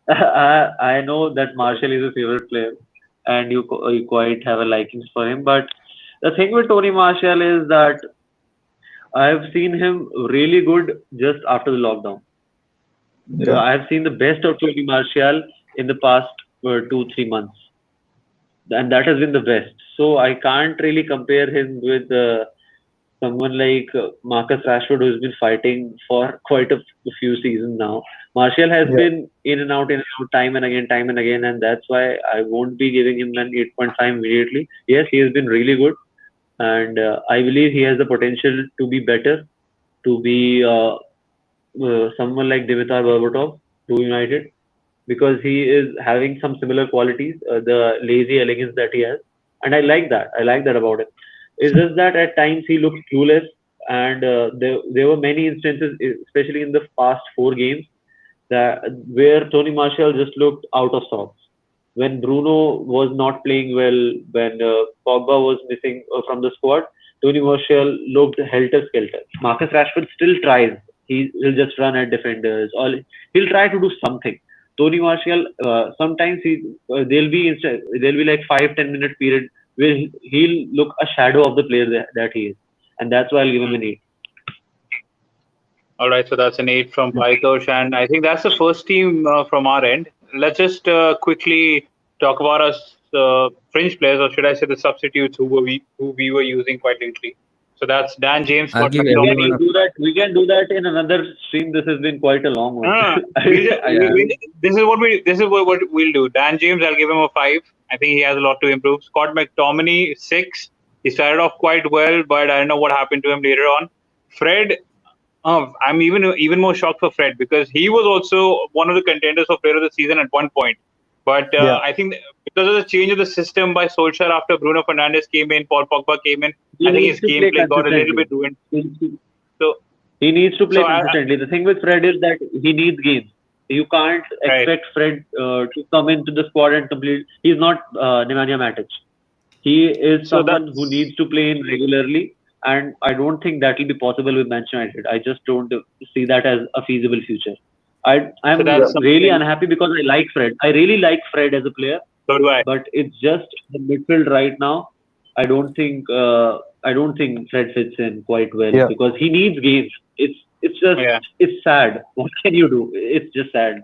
I know that Marshall is a favorite player, and you quite have a likings for him. But the thing with Tony Marshall is that I've seen him really good just after the lockdown. Yeah, I've seen the best of Tony Marshall in the past 2 3 months, and that has been the best. So I can't really compare him with someone like Marcus Rashford, who's been fighting for quite a few seasons now. Martial has yeah, been in and out, time and again, and that's why I won't be giving him an 8.5 immediately. Yes, he has been really good, and I believe he has the potential to be better, to be someone like Dimitar Berbatov to United. because he is having some similar qualities, the lazy elegance that he has, and I like that. I like that about him. It's just that at times he looks clueless, and there were many instances, especially in the past 4 games, that where Tony Martial just looked out of sorts. When Bruno was not playing well, when Pogba was missing from the squad, Tony Martial looked helter skelter. Marcus Rashford still tries. He'll just run at defenders, or he'll try to do something. Tony Martial, sometimes there'll be like 5-10 minute period where he'll look a shadow of the player that he is, and that's why I'll give him Hmm. an 8. All right, so that's an 8 from Paritosh, and I think that's the first team from our end. Let's just quickly talk about us fringe players, or should I say the substitutes who we were using quite lately. So that's Dan James, I'll Scott give We can everyone McTominay. a do that. We can do that in another stream. This has been quite a long one. Uh, we'll just, I yeah. this is what we'll do. Dan James, I'll give him a 5. I think he has a lot to improve. Scott McTominay, 6. He started off quite well, but I don't know what happened to him later on. Fred, I'm even more shocked for Fred because he was also one of the contenders for Player of the Season at one point. But Yeah, I think because of the change of the system by Solskjaer after Bruno Fernandes came in, Paul Pogba came in, He I think needs his to play gameplay got a little consistently. bit ruined. He needs to So, he needs to play so consistently. The thing with Fred is that he needs games. You can't right. expect Fred to come into the squad and complete. He's not Nemanja Matic. He is So someone who that's needs to play in regularly, and I don't think that will be possible with Manchester United. I just don't see that as a feasible future. so I'm that's really something. unhappy because I like Fred. I really like Fred as a player, So do I. but it's just the midfield right now. I don't think Fred fits in quite well yeah. because he needs games. It's just Yeah. it's sad. What can you do? It's just sad.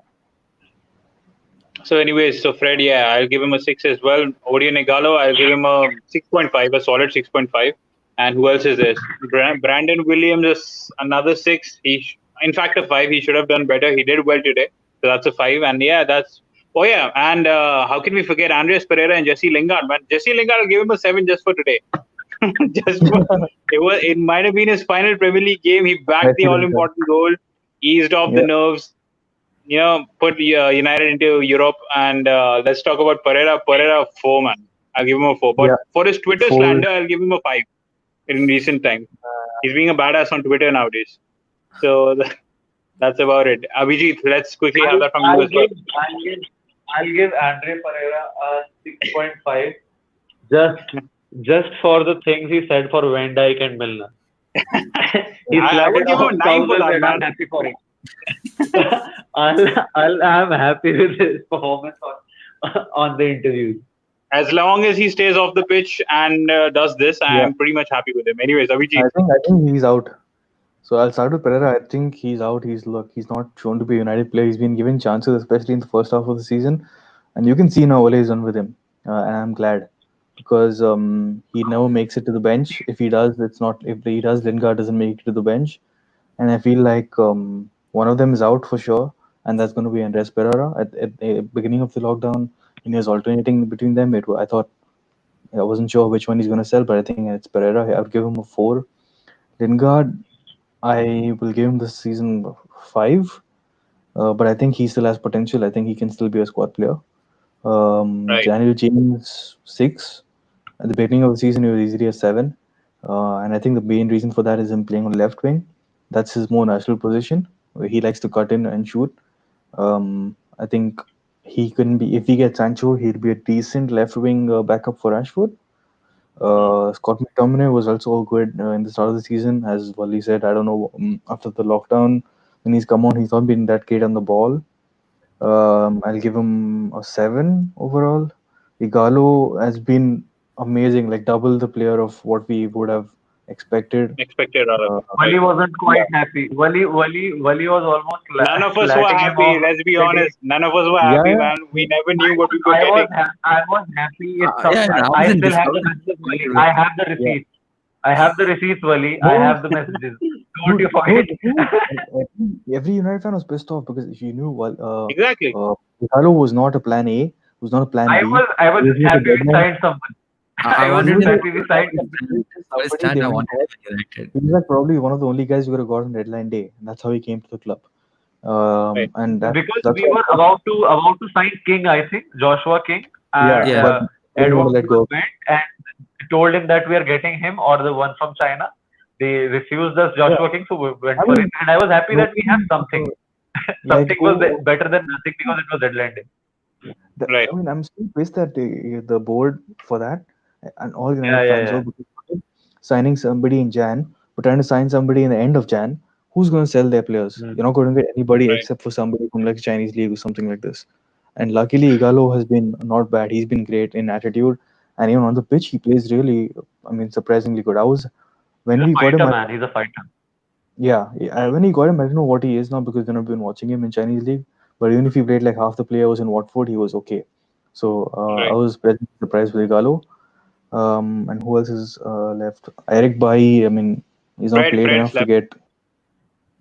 So, anyways, so Fred, yeah, I'll give him a 6 as well. Odion Igalo, I'll give him a 6.5, a solid 6.5. And who else is this? Brandon Williams is another 6. In fact, a 5. He should have done better. He did well today. So that's a 5. And yeah, that's. Oh, yeah. And how can we forget Andreas Pereira and Jesse Lingard, man? Jesse Lingard, I'll give him a 7 just for today. just for, it might have been his final Premier League game. He backed the Nicely all done, sir. important goal, eased off the Yeah, nerves, put United into Europe. And let's talk about Pereira. Pereira 4, man. I'll give him a 4. But yeah. for his Twitter Four. slander, I'll give him a 5 in recent times. He's being a badass on Twitter nowadays. So that's about it. Abhijit, let's quickly have I'll, that from you I'll as well. give I'll give I'll give Andre Pereira a 6.5 just just for the things he said for Van Dijk and Milner. He I would flattered give him off a 9 for thousands that, and I'm man. happy for it. I'm happy with his performance on the interviews. As long as he stays off the pitch and does this, Yeah. I'm pretty much happy with him. Anyways, Abhijit, I think he's out. So I'll start with Pereira. I think he's out. He's not shown to be a United player. He's been given chances, especially in the first half of the season, and you can see now Olay is done with him, and I'm glad because he never makes it to the bench. If he does, it's not. If he does, Lingard doesn't make it to the bench, and I feel like one of them is out for sure, and that's going to be Andres Pereira. At the beginning of the lockdown, when he was alternating between them, I thought I wasn't sure which one he's going to sell, but I think it's Pereira. I would give him a 4. Lingard, I will give him this season 5, but I think he still has potential. I think he can still be a squad player. right? Daniel James 6. At the beginning of the season, he was easily a 7, and I think the main reason for that is him playing on left wing. That's his more natural position. Where he likes to cut in and shoot. I think he can be if he gets Sancho, he'll be a decent left wing backup for Rashford. Scott McTominay was also good in the start of the season, as Wali said. I don't know after the lockdown when he's come on, he's not been that great on the ball. I'll give him a 7 overall. Igalo has been amazing, like double the player of what we would have expected. Expected, rather. Uh, Wali Right. wasn't yeah, quite happy. Wali was almost None of us were flatting him happy. off Let's be the day. honest. None of us were yeah, happy, yeah. man. We never knew what we were getting. I was happy. Yeah, I, I I wasn't still have the disappointed. messages, Wali. I have the Yeah. receipts. I have the receipts, Wali. I No, have the messages. Don't dude, you no, forget. the thing is, every United fan was pissed off because if you knew, well, Exactly. Igalo was not a plan A, was not a plan B. I was He was just like a happy we deadline. signed someone. I I was He wanted just was him like, to happy we be signed he someone. was for his somebody stand. they I went wanted for. him in United. He was like probably one of the only guys who could have got on deadline day, and that's how he came to the club. Right. And Because that's we why I were felt, about to sign King, I think, Joshua King, yeah, and but Yeah. they didn't want Edward to let go. went and told him that we are getting him or the one from China. They refused us Yeah, Joshua King, so we went I for him, mean, and I was happy that we have nobody something. let Something was go. better than nothing because it was deadline day. Right. I mean, I'm still pissed that the board for that and all Yeah, United yeah, fans yeah. were, because signing somebody in Jan, but trying to sign somebody in the end of Jan. Who's going to sell their players? Mm. You're not going to get anybody Right. except for somebody from like Chinese league or something like this. And luckily, Igalo has been not bad. He's been great in attitude, and even on the pitch, he plays really, I mean, surprisingly good. I was He's when a we got him, fighter, I, man. He's a fighter. when he got him, I don't know what he is now because then I've been watching him in Chinese league. But even if he played like half the play I was in Watford, he was okay. So I Right. was pleasantly surprised with Igalo. And who else is left? Eric Bailly. I mean, he's not played Fred enough to slept. get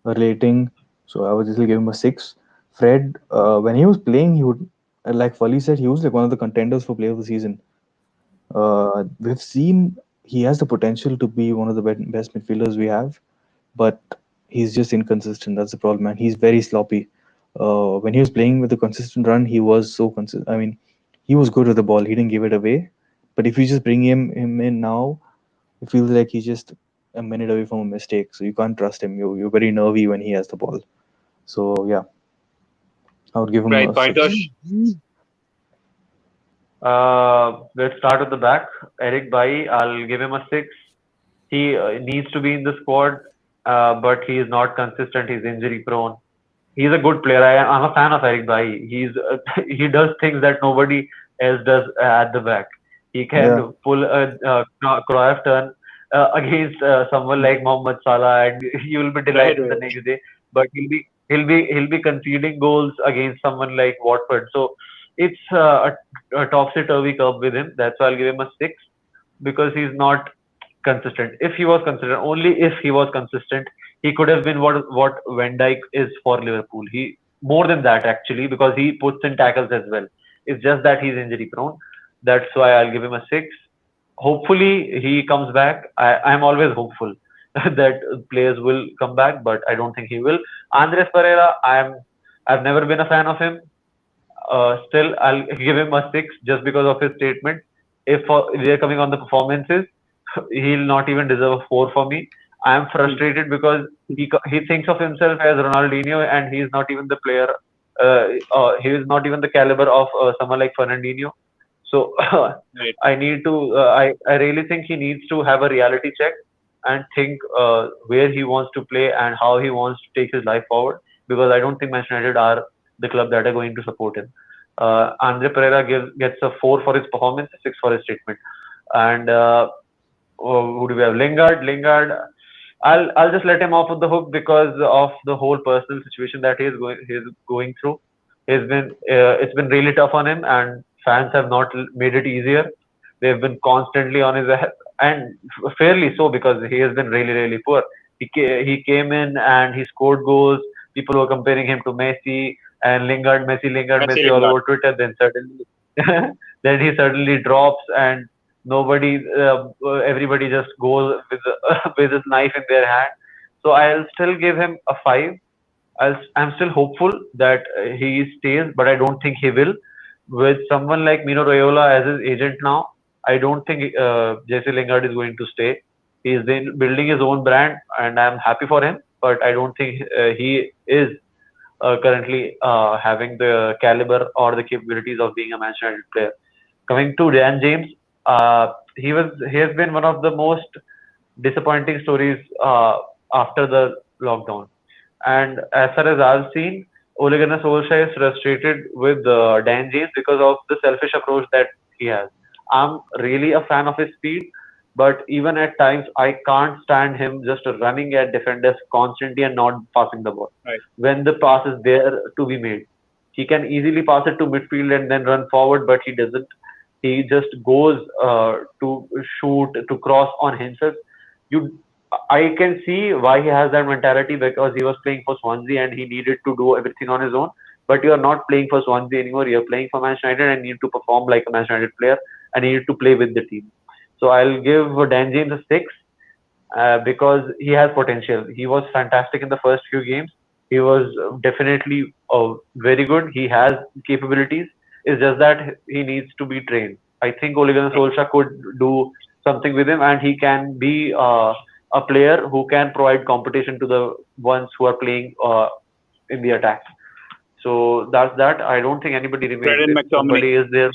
a rating, so I would just give him a six. Fred, when he was playing, he would, like Wali said, he was like one of the contenders for player of the season. We've seen he has the potential to be one of the best midfielders we have, but he's just inconsistent. That's the problem, man. He's very sloppy. When he was playing with a consistent run, he was so consistent. I mean, he was good with the ball. He didn't give it away. But if you just bring him in now, it feels like he's just a minute away from a mistake. So you can't trust him. You're very nervy when he has the ball. So yeah, I would give him Right. a six. Paritosh. Let's start with the back. Eric Bailly, I'll give him a six. He needs to be in the squad, but he is not consistent. He's injury prone. He's a good player. I'm a fan of Eric Bailly. He does things that nobody else does at the back. He Yeah, can pull a Cruyff turn against someone like Mohamed Salah, and he will be Right. delighted the Right. next day. But he'll be conceding goals against someone like Watford. So it's a topsy turvy curve with him. That's why I'll give him a six because he's not consistent. If he was consistent, only if he was consistent, he could have been what Van Dijk is for Liverpool. He more than that actually because he puts in tackles as well. It's just that he's injury prone. That's why I'll give him a six. Hopefully he comes back. I'm always hopeful that players will come back, but I don't think he will. Andres Pereira, I've never been a fan of him. Still, I'll give him a six just because of his statement. If we are coming on the performances, he'll not even deserve a four for me. I am frustrated because he thinks of himself as Ronaldinho, and he is not even the player. He is not even the caliber of someone like Fernandinho. So Right. I need to. I really think he needs to have a reality check and think where he wants to play and how he wants to take his life forward. Because I don't think Manchester United are the club that are going to support him. Andre Pereira gets a four for his performance, a six for his statement. And who do we have? Lingard. I'll just let him off of the hook because of the whole personal situation that he's going through. It's been really tough on him, and fans have not made it easier. They've been constantly on his ass, and fairly so because he has been really poor. He came in and he scored goals. People were comparing him to Messi and Lingard, Messi Messi all Lingard. over Twitter. Then suddenly, then he suddenly drops and nobody everybody just goes with with his knife in their hand. So I'll still give him a five. I'm still hopeful that he stays, but I don't think he will. With someone like Mino Raiola as his agent now, I don't think Jesse Lingard is going to stay. He's been building his own brand and I'm happy for him, but I don't think he is currently having the caliber or the capabilities of being a Manchester United player. Coming to Dan James, he has been one of the most disappointing stories after the lockdown. And as far as I've seen, Ole Gunnar Solskjaer is frustrated with Dan James because of the selfish approach that he has. I'm really a fan of his speed, but even at times I can't stand him just running at defenders constantly and not passing the ball. Right. When the pass is there to be made, he can easily pass it to midfield and then run forward, but he doesn't. He just goes to shoot, to cross on himself. You, I can see why he has that mentality because he was playing for Swansea and he needed to do everything on his own. But you are not playing for Swansea anymore. You're playing for Manchester United and need to perform like a Manchester United player and you need to play with the team. So I'll give Dan James a six because he has potential. He was fantastic in the first few games. He was definitely very good. He has capabilities. It's just that he needs to be trained. I think Ole Gunnar Solskjaer could do something with him, and he can be a player who can provide competition to the ones who are playing in the attack. So that's that. I don't think anybody Fred remains. and If McTominay. somebody is there,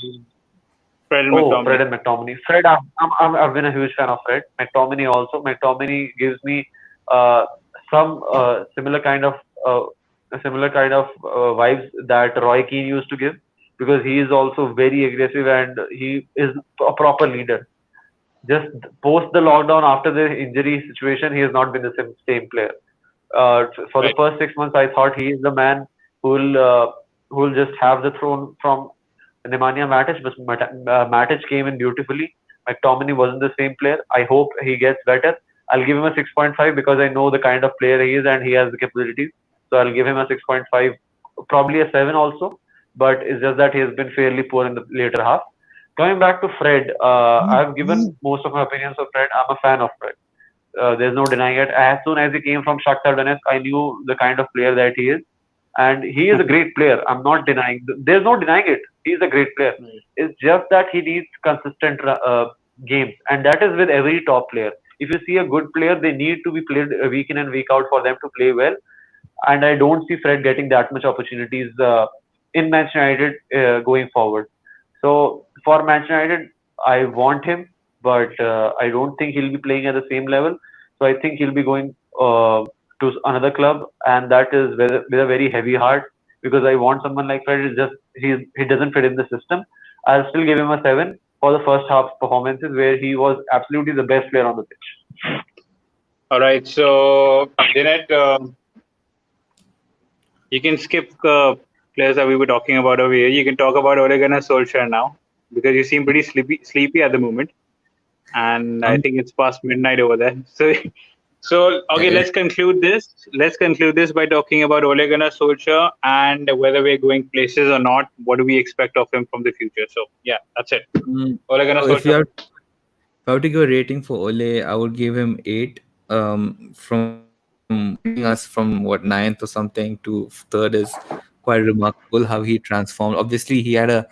Fred and oh, Fred McTominay. and McTominay. Fred, I've been a huge fan of Fred. McTominay also. McTominay gives me uh, some uh, similar kind of vibes that Roy Keane used to give, because he is also very aggressive and he is a proper leader. Just post the lockdown, after the injury situation, he has not been the same player. For the Right. first 6 months, I thought he is the man who will just have the throne from Nemanja Matic, but Matic came in beautifully. McTominay wasn't the same player. I hope he gets better. I'll give him a 6.5 because I know the kind of player he is and he has the capabilities. So I'll give him a 6.5, probably a 7 also. But it's just that he has been fairly poor in the later half. Coming back to Fred, I've given most of my opinions of Fred. I'm a fan of Fred. There's no denying it. As soon as he came from Shakhtar Donetsk, I knew the kind of player that he is, and he is a great player. I'm not denying. There's no denying it. He's a great player. Right. It's just that he needs consistent games, and that is with every top player. If you see a good player, they need to be played week in and week out for them to play well. And I don't see Fred getting that much opportunities in Manchester United going forward. So for Manchester United, I want him, but I don't think he'll be playing at the same level. So I think he'll be going to another club, and that is with a very heavy heart, because I want someone like Fred. It's just he doesn't fit in the system. I'll still give him a 7 for the first half performances where he was absolutely the best player on the pitch. All right. So, Dinette, you can skip players that we were talking about over here. You can talk about Ole Gunnar Solskjaer now because you seem pretty sleepy at the moment, and I Um, think it's past midnight over there. So okay, eh, let's conclude this. Let's conclude this by talking about Ole Gunnar Solskjaer and whether we're going places or not. What do we expect of him from the future? So yeah, that's it. Ole Gunnar so Solskjaer. if I were to give a rating for Ole, I would give him 8. From taking us from what ninth or something to third is quite remarkable how he transformed. Obviously, he had a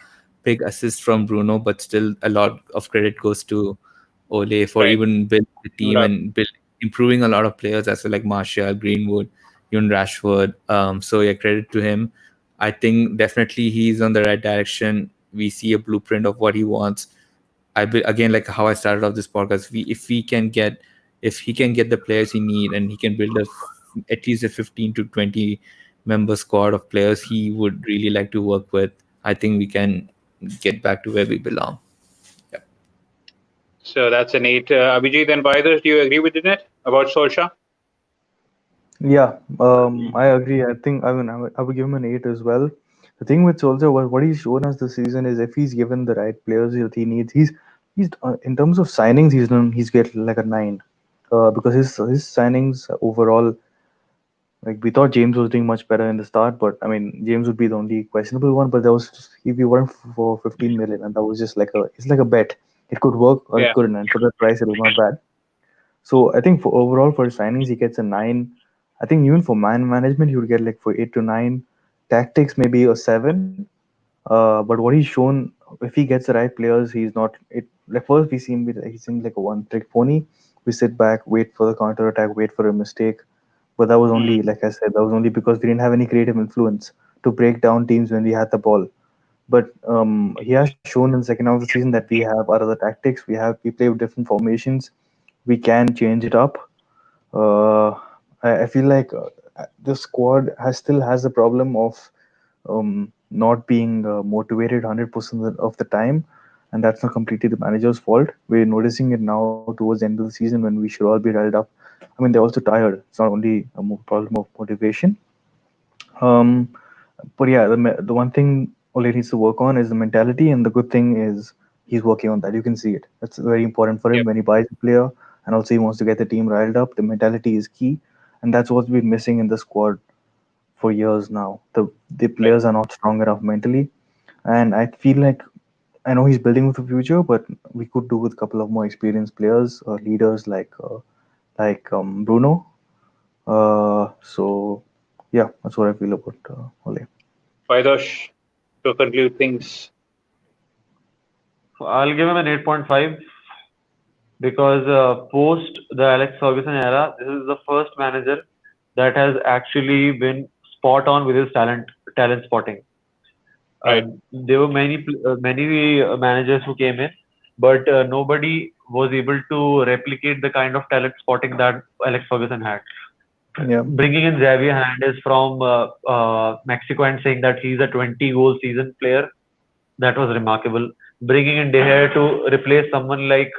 big assist from Bruno, but still a lot of credit goes to Ole for Right. even building the No team doubt. and improving a lot of players as well, like Martial, Greenwood, even Rashford. So yeah, credit to him. I think definitely he's on the right direction. We see a blueprint of what he wants. Again, like how I started off this podcast. If he can get the players he need, and he can build at least a 15 to 20 member squad of players he would really like to work with, I think we can get back to where we belong. Yeah. So that's an 8. Abhijit and Vaidar, do you agree with Dinette about Solskjaer? Yeah, I agree. I think I would give him an 8 as well. The thing with Solskjaer, what he's shown us this season is if he's given the right players that he needs, he's in terms of signings, he's get like a 9. Because his signings overall, like we thought James was doing much better in the start, but I mean James would be the only questionable one. But there was just, if you weren't for 15 million, and that was just like it's like a bet. It could work or it Yeah. couldn't, and for that price, it was not bad. So I think for overall for signings, he gets a 9. I think even for man management, he would get like for 8 to 9. Tactics maybe a 7. But what he's shown, if he gets the right players, he's not. It like first he seemed like a one trick pony. We sit back, wait for the counter attack, wait for a mistake. But that was only, Mm, like I said, that was only because we didn't have any creative influence to break down teams when we had the ball. But he has shown in the second half of the season that we have our other tactics. We play with different formations. We can change it up. Uh, I feel like the squad still has the problem of not being motivated 100% of the time, and that's not completely the manager's fault. We're noticing it now towards the end of the season when we should all be riled up. I mean, they're also tired. It's not only a problem of motivation. Um, but yeah, the one thing Ole needs to work on is the mentality, and the good thing is he's working on that. You can see it. That's very important for him yep. when he buys a player, and also he wants to get the team riled up. The mentality is key, and that's what's been missing in the squad for years now. The Right. players are not strong enough mentally, and I feel like I know he's building with the future, but we could do with a couple of more experienced players or leaders like Bruno. So Yeah, that's what I feel about Ole. Paritosh, to conclude things. So I'll give him an 8.5 because post the Alex Ferguson era, this is the first manager that has actually been spot on with his talent spotting. Uh, Right. there were many managers who came in, but nobody was able to replicate the kind of talent spotting that Alex Ferguson had. Yeah, Bringing in Xavier Hernandez from Mexico and saying that he's a 20 goal season player, that was remarkable. Bringing in De Gea to replace someone like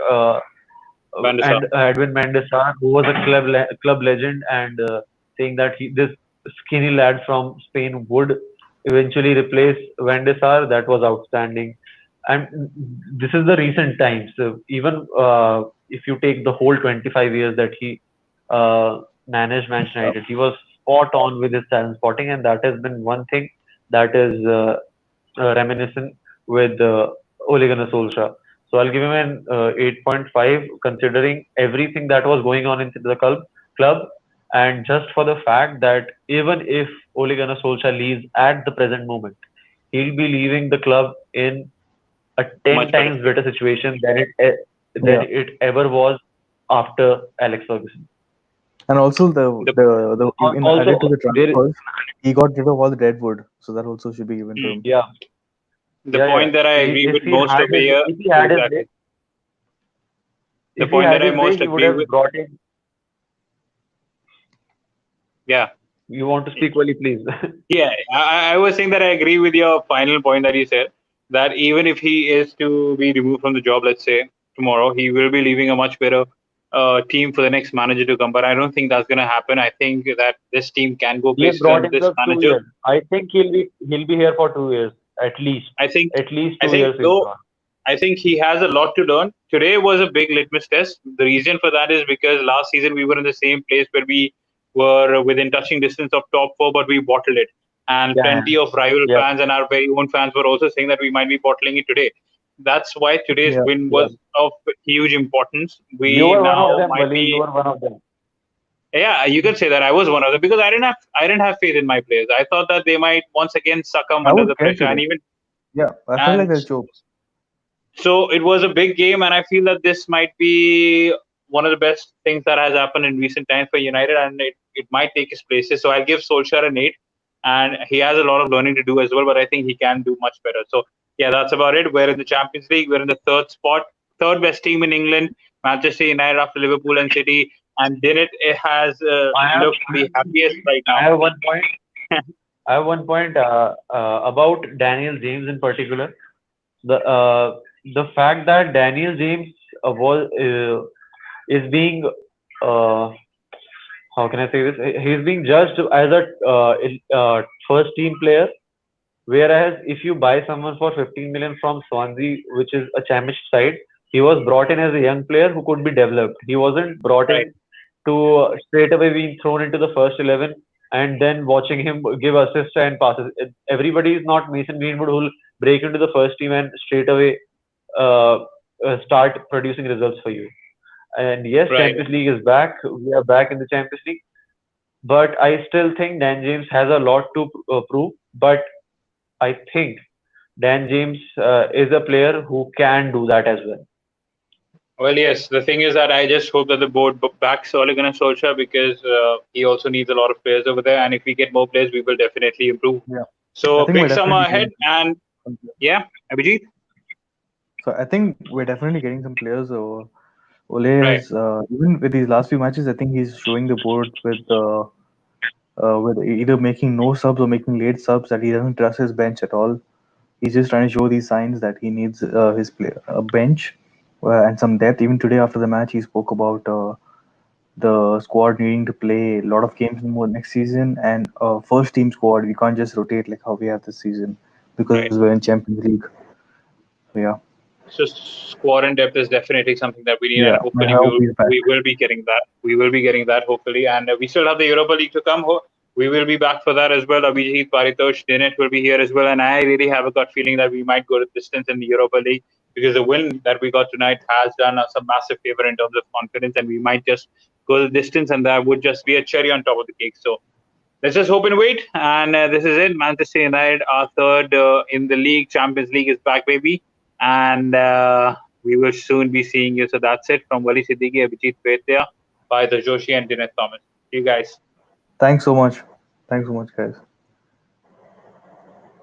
Van der Sar. and Edwin Mendes, who was a club legend, and saying that this skinny lad from Spain would eventually replace Van der Sar, that was outstanding. And this is the recent times. So even if you take the whole 25 years that he managed Manchester yeah, United, he was spot on with his talent spotting, and that has been one thing that is reminiscent with Ole Gunnar Solskjaer. So I'll give him an 8.5, considering everything that was going on inside the club, and just for the fact that even if Ole Gunnar Solskjaer leaves at the present moment, he'll be leaving the club in a 10 Much better. times better situation than yeah. it ever was after Alex Ferguson. And also The the in added to Also, the there, transfers, he got rid of all the deadwood, so that also should be given to hmm, him. yeah, the yeah. point that I agree If with most over here. if he had his way, Exactly. The if he point that had I his way, most he would agree have with. brought in. Yeah. You want to speak, Wali, please? Yeah, I was saying that I agree with your final point that you said that even if he is to be removed from the job, let's say tomorrow, he will be leaving a much better team for the next manager to come. But I don't think that's going to happen. I think that this team can go He has places brought under him this for two manager. years. I think he'll be here for 2 years at least. I think At least I two think years he'll be though on. I think he has a lot to learn. Today was a big litmus test. The reason for that is because last season we were in the same place where we were within touching distance of top four, but we bottled it. And Yeah, plenty of rival yeah, fans and our very own fans were also saying that we might be bottling it today. That's why today's Yeah, win yeah. was of huge importance. You We were one of now them, might Wali. You be, were one of them. yeah, you can say that I was one of them because I didn't have faith in my players. I thought that they might once again succumb I under was the scared pressure, today. and even Yeah, I felt like and they'll choke. so it was a big game, and I feel that this might be one of the best things that has happened in recent times for United, and it might take his places. So I'll give Solskjaer an 8, and he has a lot of learning to do as well, but I think he can do much better. So yeah, that's about it. We're in the Champions League. We're in the third spot, third best team in England, Manchester United after Liverpool and City, and Dinit has I have, looked the happiest right I now. have one point. I have one point about Daniel James in particular. The fact that Daniel James was is being uh, how can I say this? He's being judged as a first team player. Whereas if you buy someone for 15 million from Swansea, which is a championship side, he was brought in as a young player who could be developed. He wasn't brought Right, in to straight away being thrown into the first 11 and then watching him give assists and passes. Everybody is not Mason Greenwood who will break into the first team and straight away uh, start producing results for you. And yes, right. Champions League is back. We are back in the Champions League. But I still think Dan James has a lot to prove. But I think Dan James is a player who can do that as well. Well, yes. The thing is that I just hope that the board backs Ole Gunnar Solskjaer because he also needs a lot of players over there. And if we get more players, we will definitely improve. Yeah, I So think we're big summer definitely ahead. getting And some players. yeah, Abhijit. So I think we're definitely getting some players. Ole Right, is even with these last few matches, I think he's showing the board with either making no subs or making late subs that he doesn't trust his bench at all. He's just trying to show these signs that he needs his play a bench and some depth. Even today after the match, he spoke about the squad needing to play a lot of games more next season and first team squad. We can't just rotate like how we have this season because right. we're in Champions League. So yeah, So squad and depth is definitely something that we need, yeah. and I hopefully we hope will he's back. we will be getting that. We will be getting that hopefully, and we still have the Europa League to come. We will be back for that as well. Abhijit, Paritosh, Dinete will be here as well, and I really have a gut feeling that we might go to distance in the Europa League because the win that we got tonight has done us a massive favor in terms of confidence, and we might just go the distance, and that would just be a cherry on top of the cake. So let's just hope and wait. And this is it. Manchester United, our third in the league. Champions League is back, baby. And we will soon be seeing you. So that's it from Wali Siddiqui, Abhijit Bhatia, Paritosh Joshi, and Dinette Thomas. You guys. Thanks so much. Thanks so much, guys.